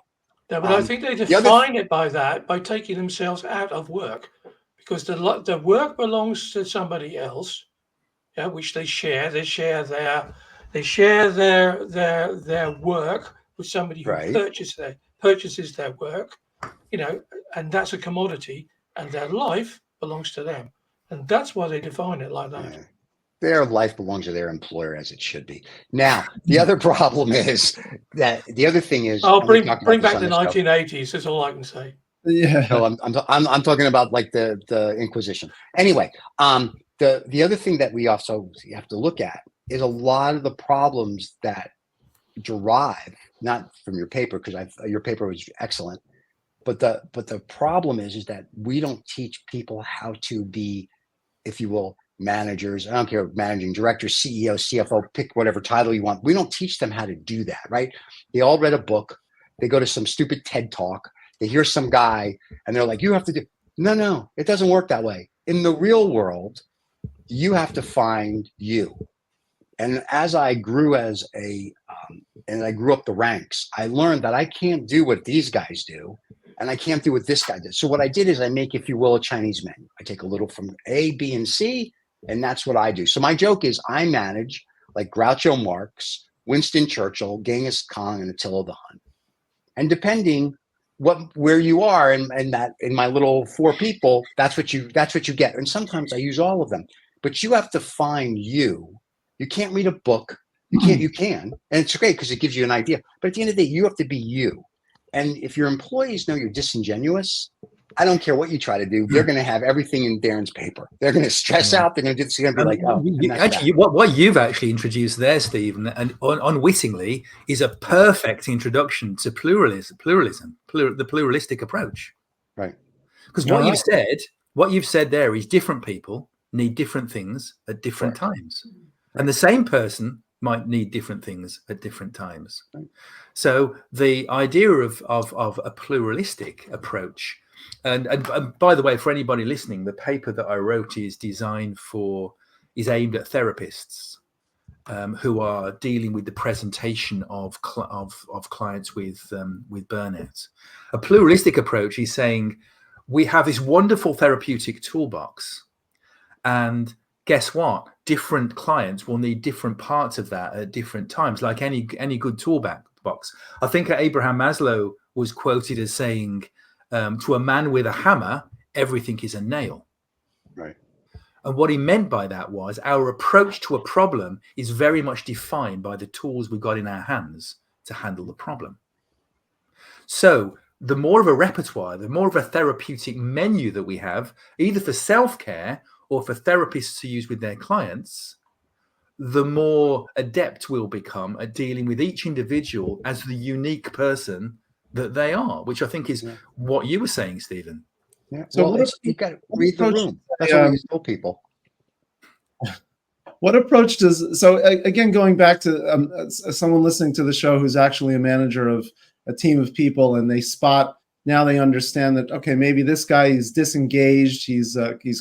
No, but I think they define it by taking themselves out of work, because the work belongs to somebody else, which they share. They share their work with somebody who purchases their work, and that's a commodity, and their life belongs to them, and that's why they define it like that. Right. Their life belongs to their employer, as it should be. Now, the other problem is that the other thing is, I'll bring back the 1980s. That's all I can say. Yeah. No, I'm talking about like the Inquisition. Anyway, the other thing that we also have to look at is a lot of the problems that derive not from your paper, because your paper was excellent, but the problem is that we don't teach people how to be, if you will, managers. I don't care, managing director, CEO, CFO, pick whatever title you want. We don't teach them how to do that, right? They all read a book. They go to some stupid TED talk. They hear some guy and they're like, you have to do. No, it doesn't work that way. In the real world, you have to find you. And as I grew and I grew up the ranks, I learned that I can't do what these guys do, and I can't do what this guy did. So what I did is I make, if you will, a Chinese menu. I take a little from A, B, and C, and that's what I do. So my joke is I manage like Groucho Marx, Winston Churchill, Genghis Khan, and Attila the Hun. And depending where you are in my little 4 people, that's what you get. And sometimes I use all of them. But you have to find you. You can't read a book. You can. And it's great because it gives you an idea. But at the end of the day, you have to be you. And if your employees know you're disingenuous, I don't care what you try to do. They're going to have everything in Daryn's paper. They're going to stress out. They're going to do this. They're going to be like, oh. Actually, what you've actually introduced there, Stephen, and unwittingly, is a perfect introduction to pluralism, the pluralistic approach. Right. Because what you've said there is different people need different things at different times. And the same person might need different things at different times. Right. So the idea of a pluralistic approach, and by the way, for anybody listening, the paper that I wrote is aimed at therapists who are dealing with the presentation of clients with burnout. A pluralistic approach is saying we have this wonderful therapeutic toolbox, and guess what? Different clients will need different parts of that at different times, like any good toolbox. I think Abraham Maslow was quoted as saying, to a man with a hammer, everything is a nail. Right. And what he meant by that was our approach to a problem is very much defined by the tools we've got in our hands to handle the problem. So the more of a repertoire, the more of a therapeutic menu that we have, either for self-care or for therapists to use with their clients, the more adept we'll become at dealing with each individual as the unique person that they are, which I think is what you were saying, Stephen. Yeah. So you got to read the room. That's what we tell people. What approach again, going back to someone listening to the show who's actually a manager of a team of people, and now they understand that, okay, maybe this guy is disengaged. He's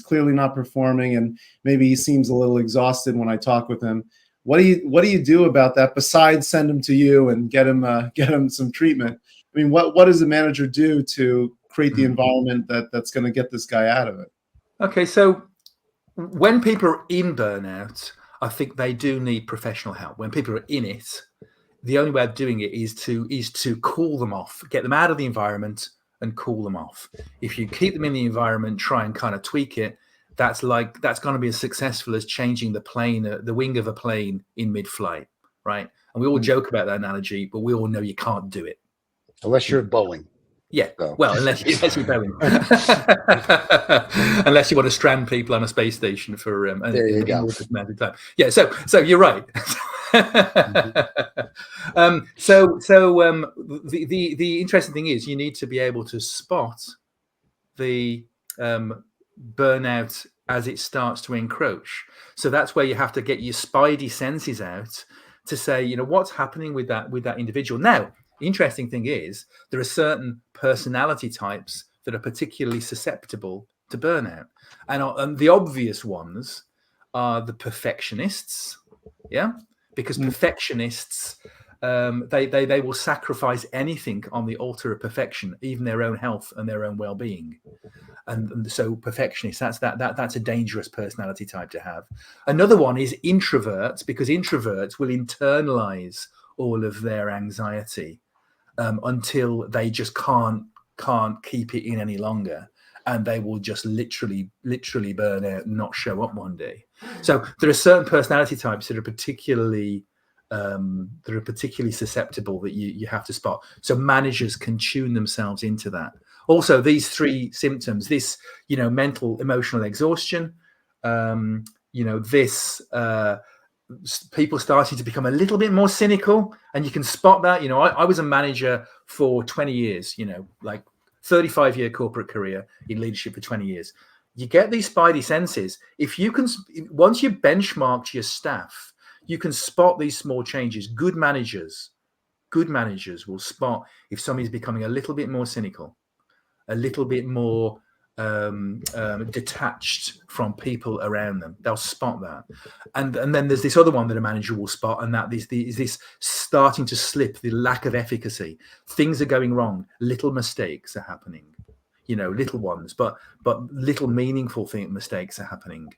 clearly not performing, and maybe he seems a little exhausted when I talk with him. What do you do about that besides send him to you and get him some treatment? I mean, what does a manager do to create the environment that's going to get this guy out of it? Okay, so when people are in burnout, I think they do need professional help. When people are in it, the only way of doing it is to cool them off, get them out of the environment and cool them off. If you keep them in the environment, try and kind of tweak it, that's going to be as successful as changing the wing of a plane in mid-flight, right? And we all joke about that analogy, but we all know you can't do it. Unless you're Boeing. Yeah, well, unless you're Boeing. Unless you want to strand people on a space station for there you go. time. Yeah, so you're right. The interesting thing is you need to be able to spot the burnout as it starts to encroach. So that's where you have to get your spidey senses out to say, you know, what's happening with that individual. Now, the interesting thing is there are certain personality types that are particularly susceptible to burnout, and the obvious ones are the perfectionists, because perfectionists, they will sacrifice anything on the altar of perfection, even their own health and their own well-being. And so perfectionists, that's a dangerous personality type to have. Another one is introverts, because introverts will internalize all of their anxiety until they just can't keep it in any longer, and they will just literally burn out and not show up one day. So there are certain personality types that are particularly susceptible that you have to spot. So managers can tune themselves into that. Also, these three symptoms, this, mental, emotional exhaustion, this people starting to become a little bit more cynical, and you can spot that. I was a manager for 20 years, like 35-year corporate career in leadership for 20 years. You get these spidey senses. If you can, once you've benchmarked your staff, you can spot these small changes. Good managers will spot if somebody's becoming a little bit more cynical, a little bit more detached from people around them. They'll spot that. And then there's this other one that a manager will spot, and that is this starting to slip, the lack of efficacy. Things are going wrong. Little mistakes are happening. Little ones, but little meaningful mistakes are happening.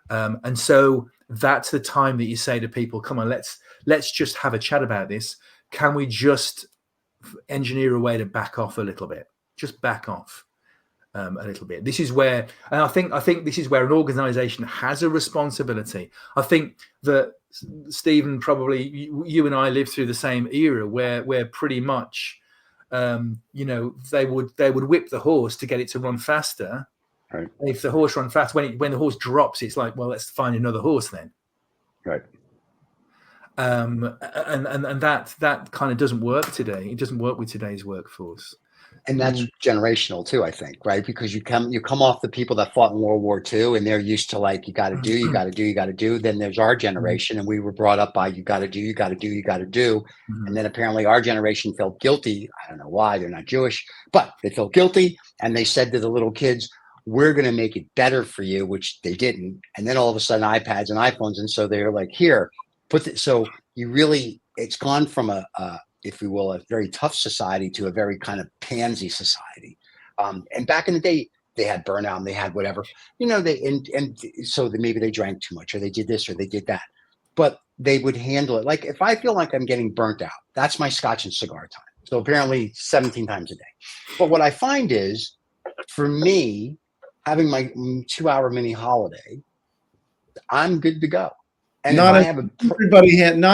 And so that's the time that you say to people, come on, let's just have a chat about this. Can we just engineer a way to back off a little bit? Just back off a little bit. This is where, and I think this is where an organization has a responsibility. I think that, Stephen, probably you and I lived through the same era where pretty much, they would whip the horse to get it to run faster. Right. If the horse runs fast, when the horse drops, it's like, well, let's find another horse then. Right. And that kind of doesn't work today. It doesn't work with today's workforce. And that's generational too, I think, right? Because you come off the people that fought in World War II, and they're used to, like, you got to do. Then there's our generation, and we were brought up by you got to do. And then apparently our generation felt guilty. I don't know why, they're not Jewish, but they felt guilty, and they said to the little kids, we're going to make it better for you, which they didn't. And then all of a sudden iPads and iPhones, and so they're like, here, so you really, it's gone from a if we will, a very tough society to a very kind of pansy society. And back in the day, they had burnout and they had whatever, so maybe they drank too much, or they did this or they did that, but they would handle it. Like, if I feel like I'm getting burnt out, that's my scotch and cigar time. So apparently 17 times a day. But what I find is, for me, having my 2-hour mini holiday, I'm good to go. And not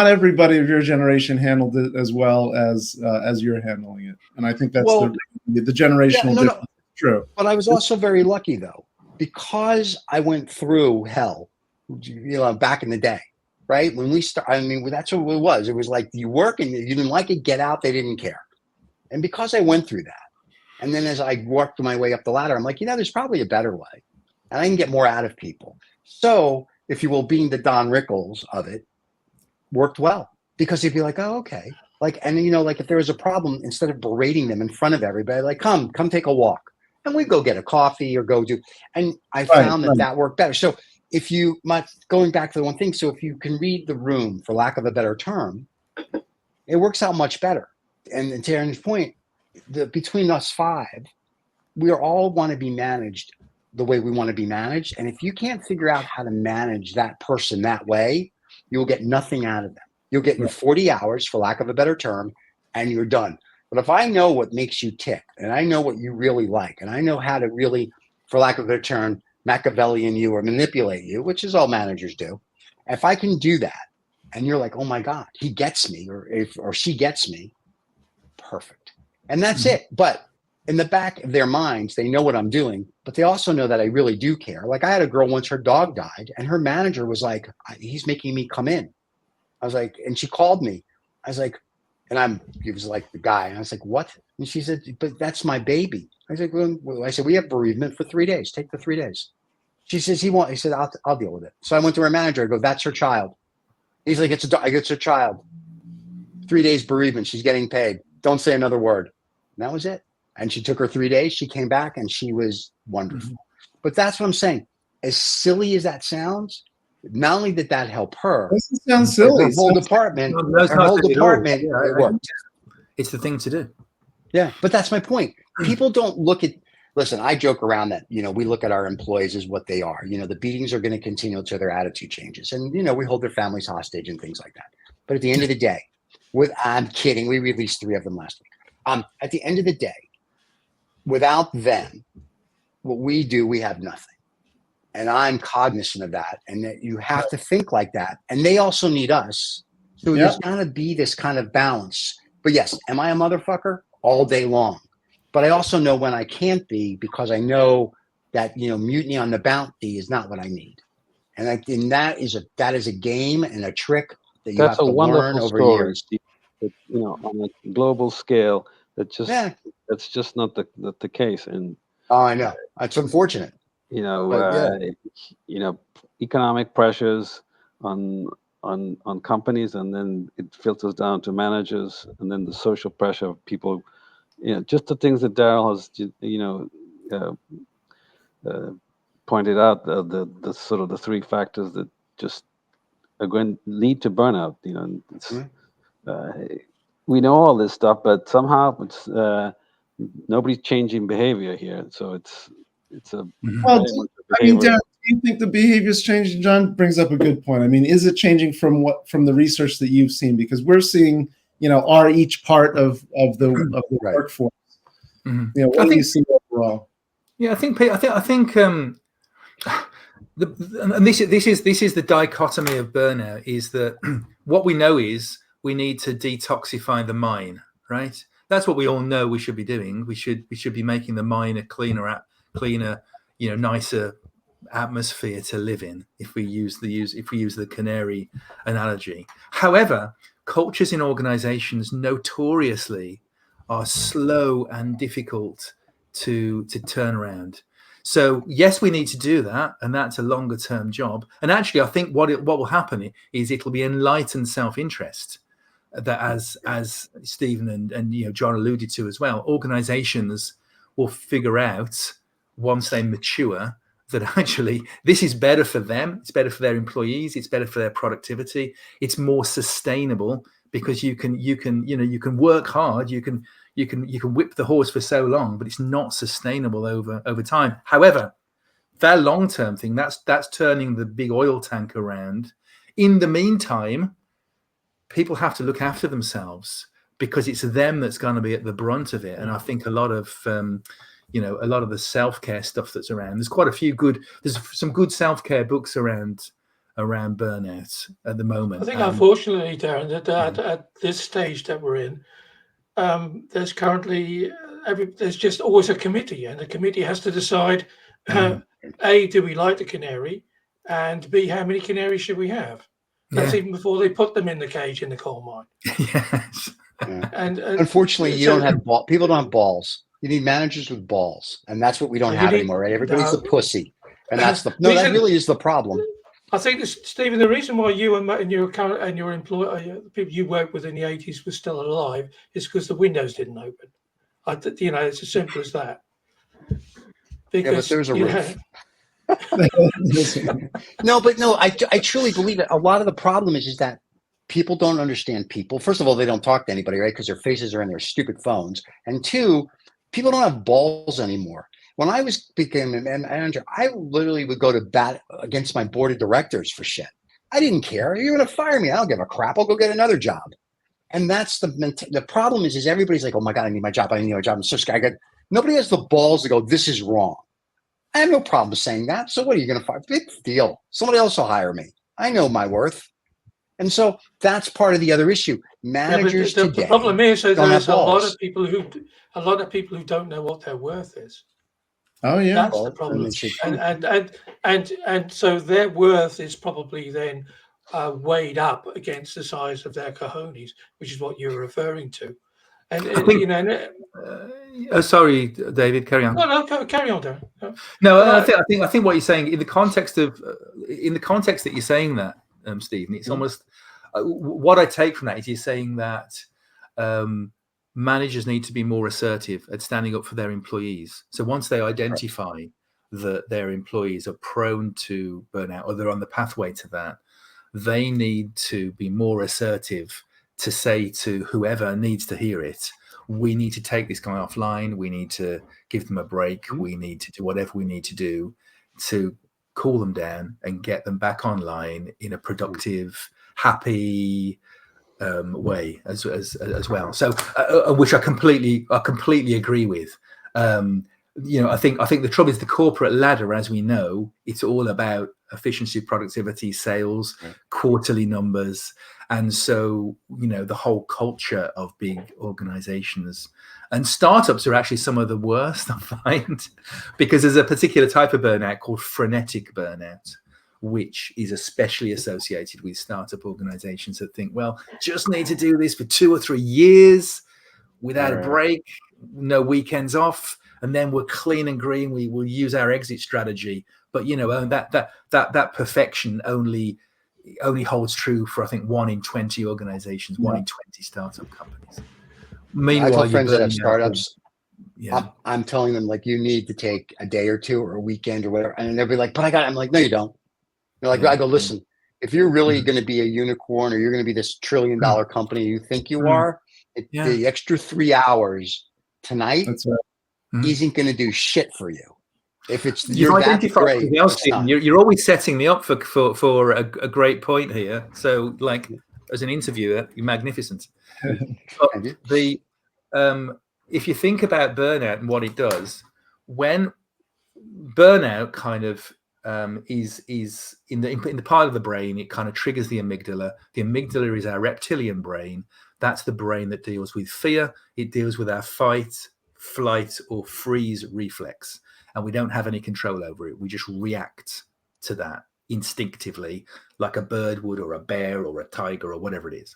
everybody of your generation handled it as well as you're handling it, and I think that's the generational difference. True. But I was also very lucky, though, because I went through hell, back in the day, right? When we start, that's what it was. It was like, you work and you didn't like it, get out. They didn't care. And because I went through that, and then as I worked my way up the ladder, I'm like, there's probably a better way, and I can get more out of people. So, if you will, being the Don Rickles of it worked well, because you'd be like, oh, okay. Like, and like, if there was a problem, instead of berating them in front of everybody, like, come take a walk, and we go get a coffee or go do, and I found that worked better. So if you, going back to the one thing, so if you can read the room, for lack of a better term, it works out much better. And to Daryn's point, between us five, we all want to be managed the way we want to be managed. And if you can't figure out how to manage that person that way, you'll get nothing out of them. You'll get your 40 hours, for lack of a better term, and you're done. But if I know what makes you tick, and I know what you really like, and I know how to really, for lack of a better term, Machiavellian you or manipulate you, which is all managers do. If I can do that, and you're like, oh my God, he gets me, or she gets me, perfect. And that's it. But in the back of their minds, they know what I'm doing, but they also know that I really do care. Like, I had a girl once, her dog died, and her manager was like, he's making me come in. I was like, and she called me. I was like, he was like the guy. And I was like, what? And she said, but that's my baby. I was like, well, I said, we have bereavement for 3 days. Take the 3 days. She says, he said, I'll deal with it. So I went to her manager. I go, that's her child. He's like, it's her child. 3 days bereavement. She's getting paid. Don't say another word. And that was it. And she took her 3 days. She came back and she was wonderful. Mm-hmm. But that's what I'm saying. As silly as that sounds, not only did that help her, doesn't sound silly. Her whole department, it worked. It's the thing to do. Yeah, but that's my point. People don't look at. Listen, I joke around that, we look at our employees as what they are. The beatings are going to continue until their attitude changes. And, we hold their families hostage and things like that. But at the end of the day, I'm kidding. We released 3 of them last week. At the end of the day, without them, what we do, we have nothing. And I'm cognizant of that. And that you have to think like that. And they also need us. So there's got to be this kind of balance. But yes, am I a motherfucker? All day long. But I also know when I can't be, because I know that, mutiny on the bounty is not what I need. And that is a game and a trick that you have to learn over years. That, on a global scale, that's just not the case. And I know it's unfortunate. Economic pressures on companies, and then it filters down to managers, and then the social pressure of people. Just the things that Daryl has, pointed out, the sort of the 3 factors that just are going to lead to burnout. We know all this stuff, but somehow it's nobody's changing behavior here. So it's a well. I mean, Darren, do you think the behavior is changing? John brings up a good point. I mean, is it changing from the research that you've seen? Because we're seeing, are each part of the workforce. Mm-hmm. What do you see overall? Yeah, I think and this is the dichotomy of burnout, is that what we know is we need to detoxify the mind, right? That's what we all know we should be doing. We should be making the mind a cleaner, nicer atmosphere to live in, if we use the canary analogy. However, cultures in organizations notoriously are slow and difficult to turn around. So yes, we need to do that, and that's a longer term job. And actually, I think what will happen is it'll be enlightened self-interest that, as Stephen and John alluded to as well, organizations will figure out once they mature that actually this is better for them, it's better for their employees, it's better for their productivity, it's more sustainable, because you can work hard, you can whip the horse for so long, but it's not sustainable over time. However, that long-term thing, that's turning the big oil tank around. In the meantime, people have to look after themselves, because it's them that's going to be at the brunt of it. And I think a lot of the self-care stuff that's around, there's some good self-care books around burnout at the moment. I think unfortunately, Darren, that at this stage that we're in, there's currently there's just always a committee, and the committee has to decide A, do we like the canary, and B, how many canaries should we have? That's even before they put them in the cage in the coal mine. Yes. Yeah. And unfortunately, people don't have balls. You need managers with balls, and that's what we don't have anymore. Right? Everybody's a pussy, and that's that really is the problem. I think, Stephen, the reason why you and your employer, the people you worked with in the 80s, were still alive is because the windows didn't open. It's as simple as that. Because but there's a roof. No, I truly believe it. A lot of the problem is that people don't understand people. First of all, they don't talk to anybody, right? Because their faces are in their stupid phones. And 2, people don't have balls anymore. When I became a manager, I literally would go to bat against my board of directors for shit. I didn't care. You're going to fire me. I don't give a crap. I'll go get another job. And that's the problem is everybody's like, oh my God, I need my job. I need my job. I'm so scared. Nobody has the balls to go, this is wrong. I have no problem saying that. So what are you going to fire? Big deal. Somebody else will hire me. I know my worth. And so that's part of the other issue. Managers today. The problem is there's a lot of people who don't know what their worth is. Oh yeah, that's the problem. And so their worth is probably then weighed up against the size of their cojones, which is what you're referring to. And I think, you know, sorry, David, carry on. no, carry on, Daryn. No, I think what you're saying in the context of that you're saying that, Stephen, it's almost what I take from that is you're saying that managers need to be more assertive at standing up for their employees. So once they identify that their employees are prone to burnout or they're on the pathway to that, they need to be more assertive to say to whoever needs to hear it, we need to take this guy offline, we need to give them a break, we need to do whatever we need to do to cool them down and get them back online in a productive, happy way as well. So which I completely agree with. I think the trouble is the corporate ladder, as we know, it's all about efficiency, productivity, sales, quarterly numbers. And so, the whole culture of big organizations and startups are actually some of the worst, I find, because there's a particular type of burnout called frenetic burnout, which is especially associated with startup organizations that think, well, just need to do this for 2 or 3 years without a break, no weekends off, and then we're clean and green. We will use our exit strategy. But that perfection only holds true for, I think, 1 in 20 organizations, 1 in 20 startup companies. Meanwhile, I tell friends that have startups, yeah. I'm telling them, like, you need to take a day or two or a weekend or whatever. And they'll be like, but I got it. I'm like, no, you don't. They're like, I go, listen, if you're really going to be a unicorn or you're going to be this $1 trillion company you think you are, the extra 3 hours tonight isn't going to do shit for you. If it's you're great, you're always setting me up for a great point here. So, like, as an interviewer, you're magnificent. If you think about burnout and what it does, when burnout kind of is in the part of the brain, it kind of triggers the amygdala. The amygdala is our reptilian brain. That's the brain that deals with fear. It deals with our fight, flight, or freeze reflex. And we don't have any control over it. We just react to that instinctively, like a bird would, or a bear, or a tiger, or whatever it is.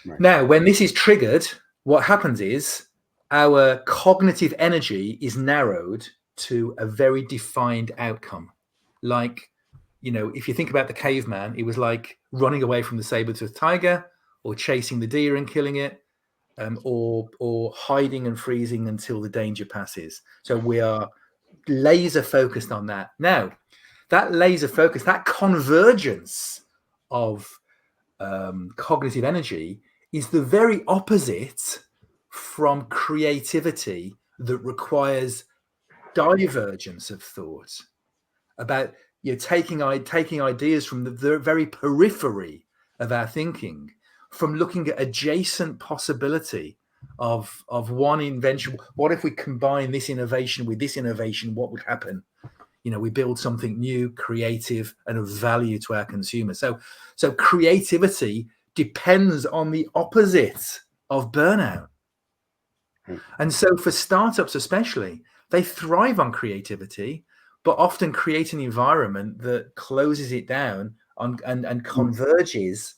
Right. Now, when this is triggered, what happens is our cognitive energy is narrowed to a very defined outcome. Like, if you think about the caveman, it was like running away from the saber-toothed tiger, or chasing the deer and killing it, or hiding and freezing until the danger passes. So we are laser focused on that. Now, that laser focus, that convergence of cognitive energy is the very opposite from creativity that requires divergence of thought, about taking ideas from the very periphery of our thinking, from looking at adjacent possibility of one invention. What if we combine this innovation with this innovation? What would happen? We build something new, creative, and of value to our consumers. So creativity depends on the opposite of burnout. And so for startups especially, they thrive on creativity, but often create an environment that closes it down and converges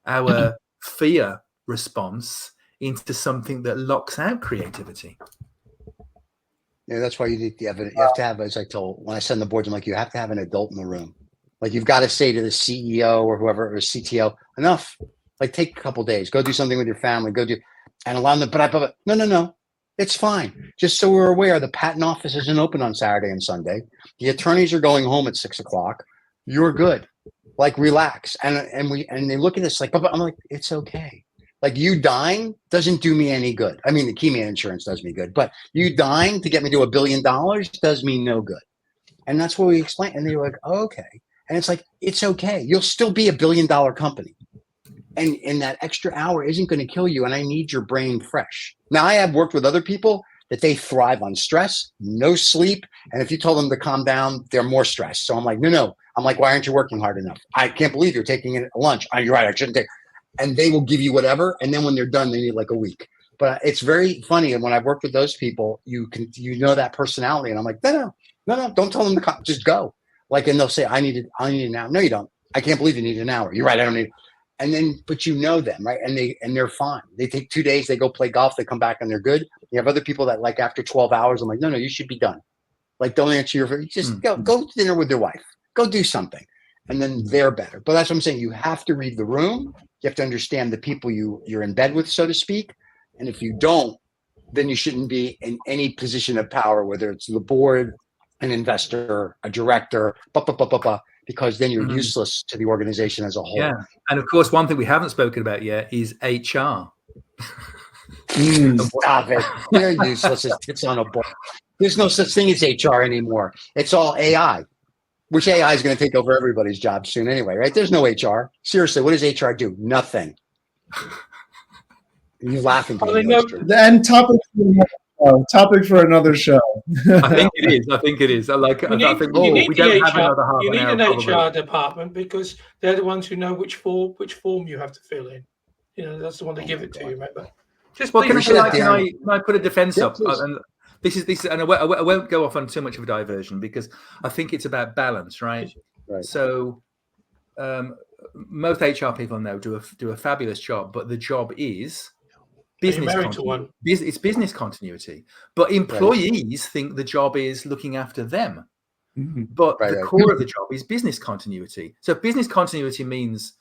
our fear response into something that locks out creativity. Yeah, that's why you need the evidence. You have to have, as I told, when I send the boards, I'm like, you have to have an adult in the room. Like, you've got to say to the CEO or whoever, or CTO, enough. Like, take a couple days, go do something with your family, and allow them. But no, it's fine. Just so we're aware, the patent office isn't open on Saturday and Sunday. The attorneys are going home at 6 o'clock. You're good. Like, relax. And they look at us like, I'm like, it's okay. Like, you dying doesn't do me any good. I mean, the key man insurance does me good, but you dying to get me to $1 billion does me no good. And that's what we explain. And they were like, oh, okay. And it's like, it's okay. You'll still be $1 billion company. And that extra hour isn't going to kill you. And I need your brain fresh. Now, I have worked with other people that they thrive on stress, no sleep. And if you told them to calm down, they're more stressed. So I'm like, no. I'm like, why aren't you working hard enough? I can't believe you're taking a lunch. Oh, you're right. I shouldn't take. And they will give you whatever. And then when they're done, they need like a week. But it's very funny. And when I've worked with those people, you know that personality. And I'm like, no, don't tell them to just go. Like, and they'll say, I need it now. No, you don't. I can't believe you need an hour. You're right. I don't need. And then, but you know them, right? And they're fine. They take 2 days. They go play golf. They come back and they're good. You have other people that like after 12 hours, I'm like, no, you should be done. Like, don't answer your phone. Just go to dinner with your wife. Go do something. And then they're better. But that's what I'm saying. You have to read the room. You have to understand the people you're in bed with, so to speak. And if you don't, then you shouldn't be in any position of power, whether it's the board, an investor, a director, because then you're useless to the organization as a whole. Yeah. And of course, one thing we haven't spoken about yet is HR. Stop it. They're useless as tits on a board. There's no such thing as HR anymore. It's all AI, which AI is going to take over everybody's job soon anyway, right? There's no HR. Seriously, what does HR do? Nothing. You're laughing. And topic for another show. I think it is. I like it. We don't have another half You an need hour, an probably. HR department because they're the ones who know which form you have to fill in. That's the one to give it to you, remember? Just can I put a defense up? And this is, and I won't go off on too much of a diversion because I think it's about balance, right? So, most HR people now do a fabulous job, but the job is business continuity. It's business continuity, but employees think the job is looking after them. But the core of the job is business continuity. So business continuity means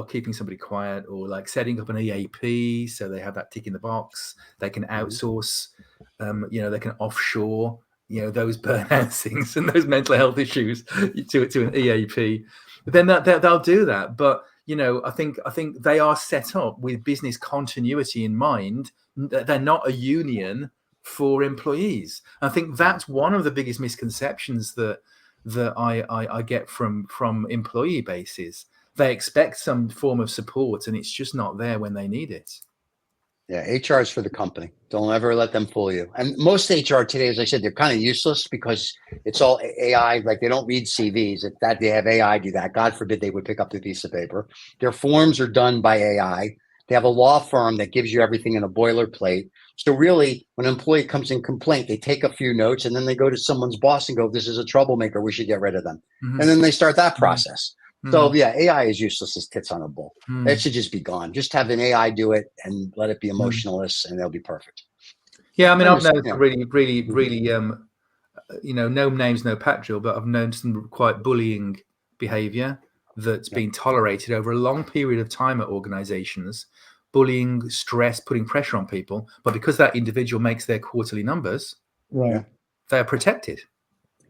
keeping somebody quiet, or like setting up an EAP so they have that tick in the box. They can outsource, they can offshore, those burnout things and those mental health issues to an EAP. But then they'll do that. But I think they are set up with business continuity in mind. They're not a union for employees. I think that's one of the biggest misconceptions that I get from employee bases. They expect some form of support, and it's just not there when they need it. Yeah, HR is for the company. Don't ever let them fool you. And most HR today, as I said, they're kind of useless because it's all AI. Like, they don't read CVs. If that they have AI do that, God forbid they would pick up the piece of paper. Their forms are done by AI. They have a law firm that gives you everything in a boilerplate. So really, when an employee comes in complaint, they take a few notes and then they go to someone's boss and go, "This is a troublemaker. We should get rid of them." And then they start that process. So yeah, AI is useless as tits on a bull. It should just be gone. Just have an AI do it and let it be emotionless, and they'll be perfect. Yeah, I mean, I've noticed really, no names, no pat drill, but I've known some quite bullying behavior that's been tolerated over a long period of time at organizations. Bullying, stress, putting pressure on people, but because that individual makes their quarterly numbers, they're protected.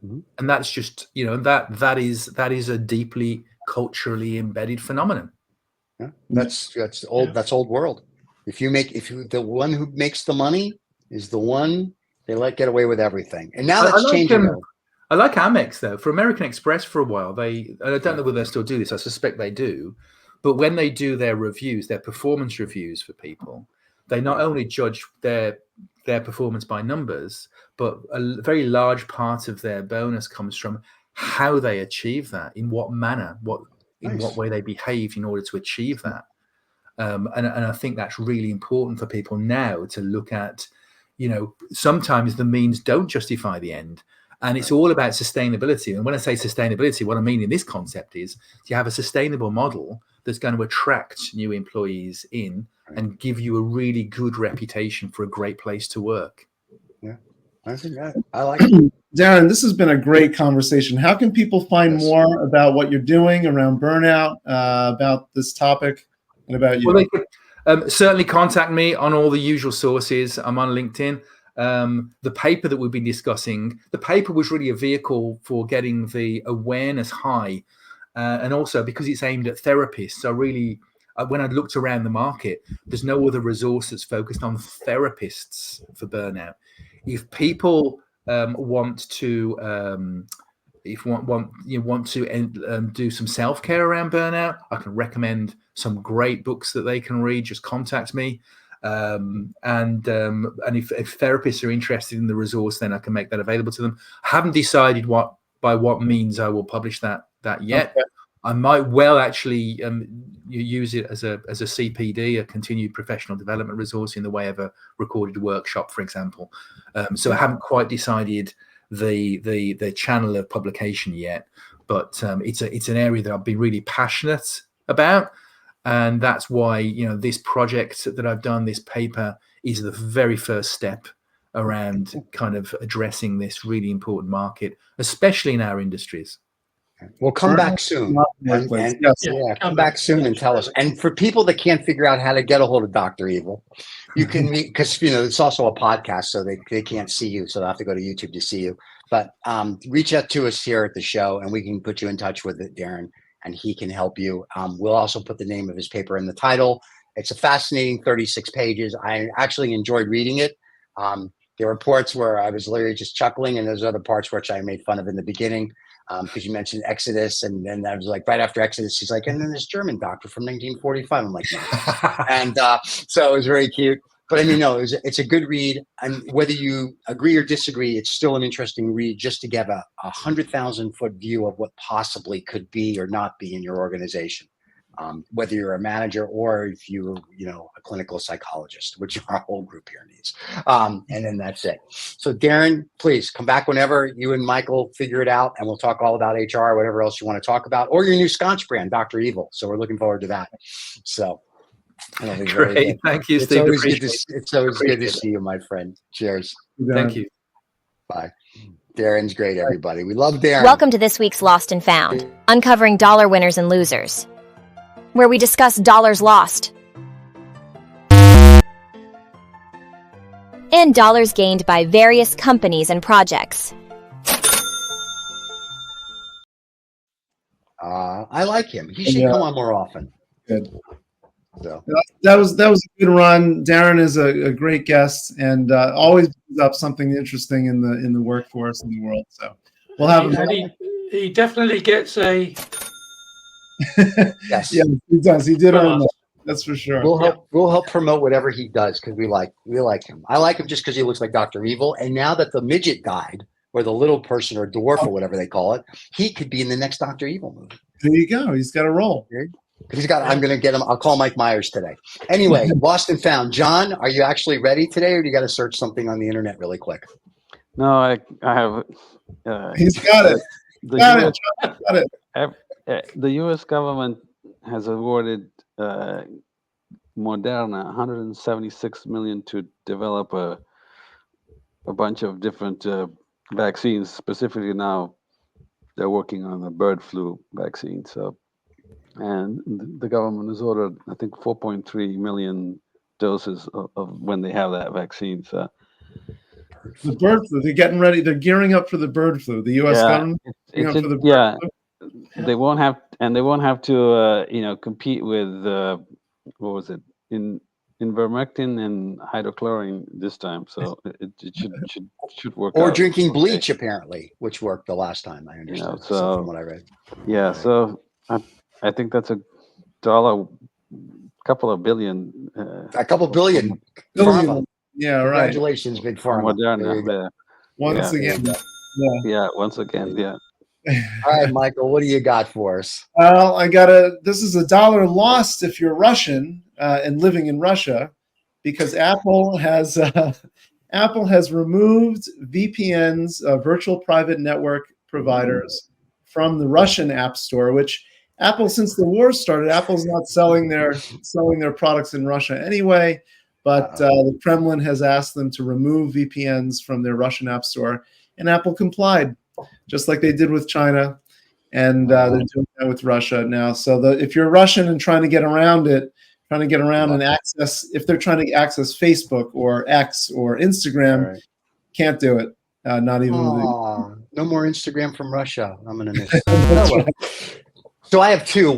And that's just, that is a deeply culturally embedded phenomenon. Yeah, that's old. That's old world. If the one who makes the money is the one, they let get away with everything. And now that's changing. I like Amex though. For American Express for a while, I don't know whether they still do this. I suspect they do. But when they do their reviews, their performance reviews for people, they not only judge their performance by numbers, but a very large part of their bonus comes from how they achieve that, in what manner, in what way they behaved in order to achieve that. And I think that's really important for people now to look at. Sometimes the means don't justify the end. And it's all about sustainability. And when I say sustainability, what I mean in this concept is you have a sustainable model that's going to attract new employees in and give you a really good reputation for a great place to work. Yeah, I think I like it. Daryn, this has been a great conversation. How can people find more about what you're doing around burnout, about this topic, and about you? Well, they could certainly contact me on all the usual sources. I'm on LinkedIn. The paper that we've been discussing, the paper was really a vehicle for getting the awareness high. And also because it's aimed at therapists, when I looked around the market, there's no other resource that's focused on therapists for burnout. If people want to do some self-care around burnout, I can recommend some great books that they can read. Just contact me. And if therapists are interested in the resource, then I can make that available to them. I haven't decided by what means I will publish that yet. Okay. I might actually use it as a CPD, a continued professional development resource, in the way of a recorded workshop, for example. So I haven't quite decided the channel of publication yet, but it's an area that I've been really passionate about, and that's why this project that I've done, this paper, is the very first step around kind of addressing this really important market, especially in our industries. We'll come back soon. Come back soon and tell us. And for people that can't figure out how to get a hold of Dr. Evil, you can meet, because it's also a podcast, so they can't see you, so they'll have to go to YouTube to see you. But reach out to us here at the show, and we can put you in touch with Daryn, and he can help you. We'll also put the name of his paper in the title. It's a fascinating 36 pages. I actually enjoyed reading it. There were parts where I was literally just chuckling, and there's other parts which I made fun of in the beginning. Because you mentioned Exodus, and then I was like, right after Exodus, he's like, and then this German doctor from 1945. I'm like, no. And so it was very cute. But I mean, no, it's a good read. And whether you agree or disagree, it's still an interesting read just to get a 100,000-foot view of what possibly could be or not be in your organization. Whether you're a manager or if you're, a clinical psychologist, which our whole group here needs. And then that's it. So Daryn, please come back whenever you and Michael figure it out, and we'll talk all about HR, whatever else you want to talk about, or your new scotch brand, Dr. Evil. So we're looking forward to that. So great. Thank you, Steve. It's always good to see you, my friend. Cheers. Thank you. Bye. Daryn's great, everybody. We love Daryn. Welcome to this week's Lost and Found, uncovering dollar winners and losers, where we discuss dollars lost and dollars gained by various companies and projects. I like him. He should come on more often. Good. So that was a good run. Daryn is a great guest, and always brings up something interesting in the workforce in the world. So we'll have him. He definitely gets a. Yes. Yeah, he does. He did earn that. That's for sure. We'll help promote whatever he does because we like him. I like him just because he looks like Dr. Evil. And now that the midget died, or the little person, or dwarf, or whatever they call it, he could be in the next Dr. Evil movie. There you go. He's got a role. I'm going to get him. I'll call Mike Myers today. Anyway, Lost and Found. John, are you actually ready today, or do you got to search something on the internet really quick? No, I have. He's got it. Got it. The U.S. government has awarded Moderna 176 million to develop a bunch of different vaccines. Specifically, now they're working on a bird flu vaccine. So, and the government has ordered, I think, 4.3 million doses of when they have that vaccine. So, the bird flu. They're getting ready. They're gearing up for the bird flu. The U.S. government. They won't have to compete with what was it, in ivermectin and hydrochlorine this time. So it should work. Or out. drinking bleach, apparently, which worked the last time. I understand. So from what I read. Yeah, so I think that's couple of billion. A couple billion. Pharma. Yeah, right. Congratulations, Big Pharma. Moderna. Once again. Once again. Yeah. All right, Michael, what do you got for us? Well, this is $1 lost if you're Russian and living in Russia, because Apple has removed VPNs, virtual private network providers, from the Russian App Store, which Apple, since the war started, Apple's not selling their products in Russia anyway, but the Kremlin has asked them to remove VPNs from their Russian App Store, and Apple complied, just like they did with China, and they're doing that with Russia now. So if you're Russian and trying to get around and access, if they're trying to access Facebook or X or Instagram, can't do it. Not even. No more Instagram from Russia. I'm gonna miss it. So I have two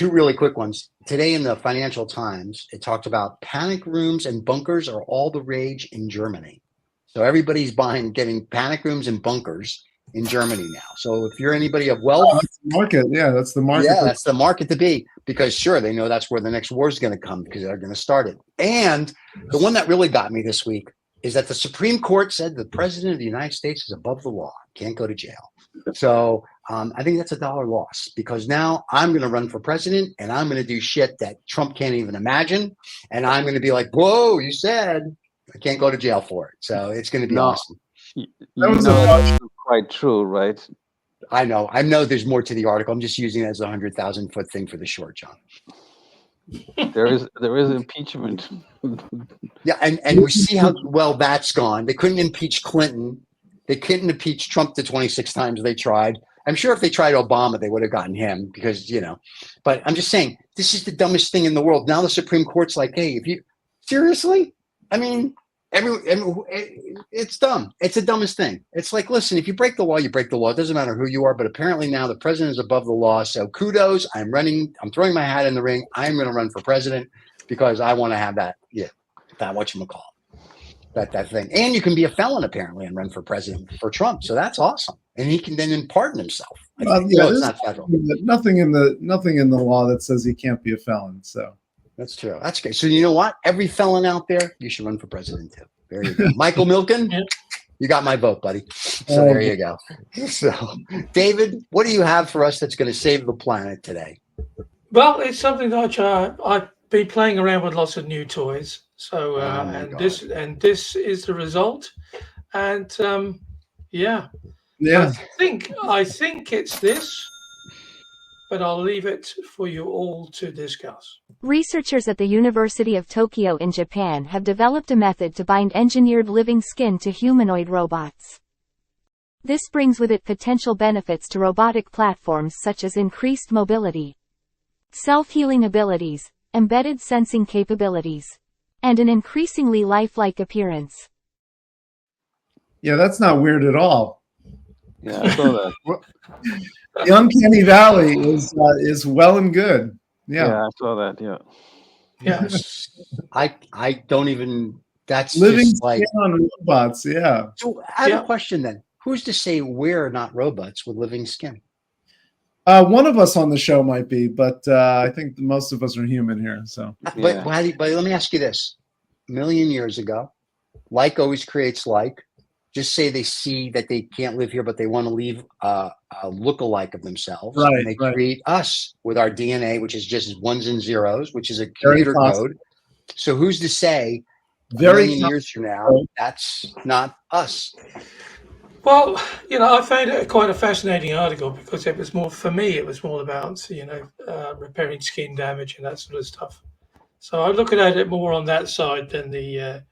really quick ones. Today in the Financial Times, it talked about panic rooms and bunkers are all the rage in Germany. So everybody's getting panic rooms and bunkers in Germany now. So if you're anybody of wealth, that's the market. Yeah, that's the market. Yeah, that's the market to be, because sure, they know that's where the next war is going to come because they're going to start it. And the one that really got me this week is that the Supreme Court said the president of the United States is above the law, can't go to jail. So I think that's $1 loss, because now I'm going to run for president and I'm going to do shit that Trump can't even imagine. And I'm going to be like, whoa, you said I can't go to jail for it. So it's going to be awesome. That's quite true, right? I know there's more to the article. I'm just using it as a 100,000-foot thing for the short, John. There is impeachment. Yeah, and we see how well that's gone. They couldn't impeach Clinton. They couldn't impeach Trump the 26 times they tried. I'm sure if they tried Obama, they would have gotten him because, but I'm just saying, this is the dumbest thing in the world. Now the Supreme Court's like, hey, seriously? I mean, it's dumb. It's the dumbest thing. It's like, listen, if you break the law, you break the law. It doesn't matter who you are. But apparently now the president is above the law. So kudos. I'm throwing my hat in the ring. I'm going to run for president because I want to have that whatchamacallit. That thing. And you can be a felon apparently and run for president for Trump. So that's awesome. And he can then pardon himself. It's not federal. Nothing in the law that says he can't be a felon. So that's true. That's great. So you know what? Every felon out there, you should run for president too. There you go. Michael Milken, you got my vote, buddy. So there you go. So David, what do you have for us that's going to save the planet today? Well, it's something that I've been playing around with lots of new toys. So this is the result. And yeah. I think it's this, but I'll leave it for you all to discuss. Researchers at the University of Tokyo in Japan have developed a method to bind engineered living skin to humanoid robots. This brings with it potential benefits to robotic platforms such as increased mobility, self-healing abilities, embedded sensing capabilities, and an increasingly lifelike appearance. Yeah, that's not weird at all. Yeah, I saw that. The uncanny valley is well and good. Yeah, I saw that. Yeah. Yes. I don't even. That's living just like on robots. Yeah. So I have a question then. Who's to say we're not robots with living skin? One of us on the show might be, but I think most of us are human here. So, but let me ask you this: 1 million years ago, like always creates like. Just say they see that they can't live here, but they want to leave a look-alike of themselves. Right, and they create us with our DNA, which is just ones and zeros, which is a computer code. So who's to say 1 million years from now, that's not us? Well, I found it quite a fascinating article because it was more about, repairing skin damage and that sort of stuff. So I'm looking at it more on that side than the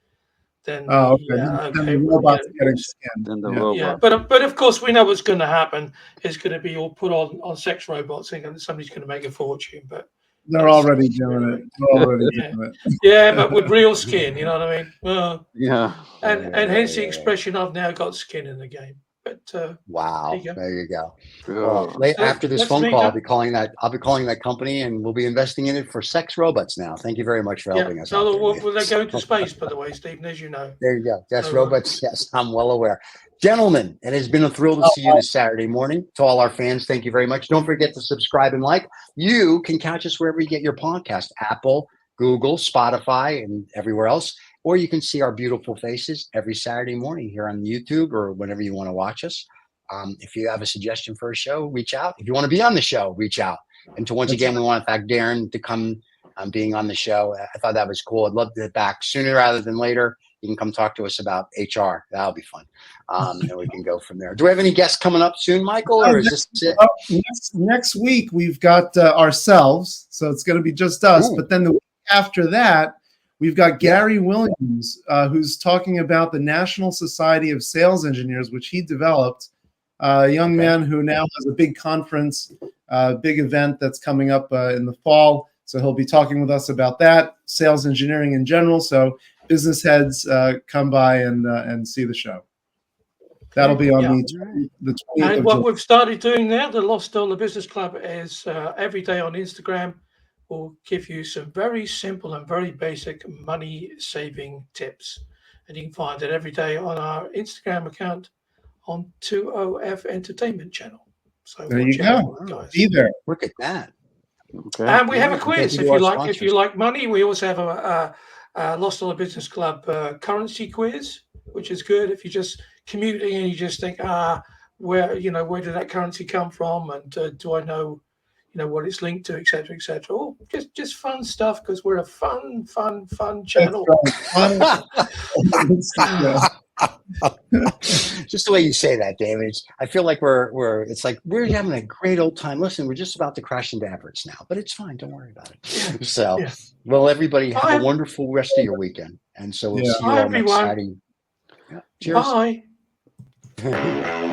robots getting skinned. Yeah, but of course we know what's going to happen. It's going to be all put on sex robots, and somebody's going to make a fortune. But they're already doing it. Yeah, but with real skin, you know what I mean? Well, yeah. And hence the expression, "I've now got skin in the game." But wow, there you go. Well, after this phone call, I'll be calling that company, and we'll be investing in it for sex robots now. Thank you very much for helping us. Well, they're going to space, by the way, Stephen, as you know. There you go. Yes, robots. Yes, I'm well aware. Gentlemen, it has been a thrill to see you this Saturday morning. To all our fans, thank you very much. Don't forget to subscribe and like. You can catch us wherever you get your podcast: Apple, Google, Spotify, and everywhere else. Or you can see our beautiful faces every Saturday morning here on YouTube or whenever you want to watch us. If you have a suggestion for a show, reach out. If you want to be on the show, reach out. And once again, we want to thank Daryn to come being on the show. I thought that was cool. I'd love to get back sooner rather than later. You can come talk to us about HR. That'll be fun. And we can go from there. Do we have any guests coming up soon, Michael? Or is this it? Next week, we've got ourselves. So it's going to be just us. Ooh. But then the week after that, we've got Gary Williams, who's talking about the National Society of Sales Engineers, which he developed. A young man who now has a big conference, big event that's coming up in the fall. So he'll be talking with us about that, sales engineering in general. So business heads come by and see the show. That'll be on the 20th. And what we've started doing now, the Lost Dollar Business Club, is every day on Instagram, we'll give you some very simple and very basic money saving tips. And you can find it every day on our Instagram account on 20F Entertainment Channel. So there you go. Guys. Be there. Look at that. Okay. And we have a quiz if you like money. We also have a Lost Dollar Business Club currency quiz, which is good if you're just commuting and you just think, where did that currency come from, and do I know what it's linked to, etc., etc. Oh, just fun stuff, because we're a fun channel. Just the way you say that, David. I feel like it's like we're having a great old time. Listen, we're just about to crash into Everett's now, but it's fine. Don't worry about it. So, well, everybody have a wonderful rest of your weekend. And so we'll see you all next Saturday. Yeah. Cheers. Bye.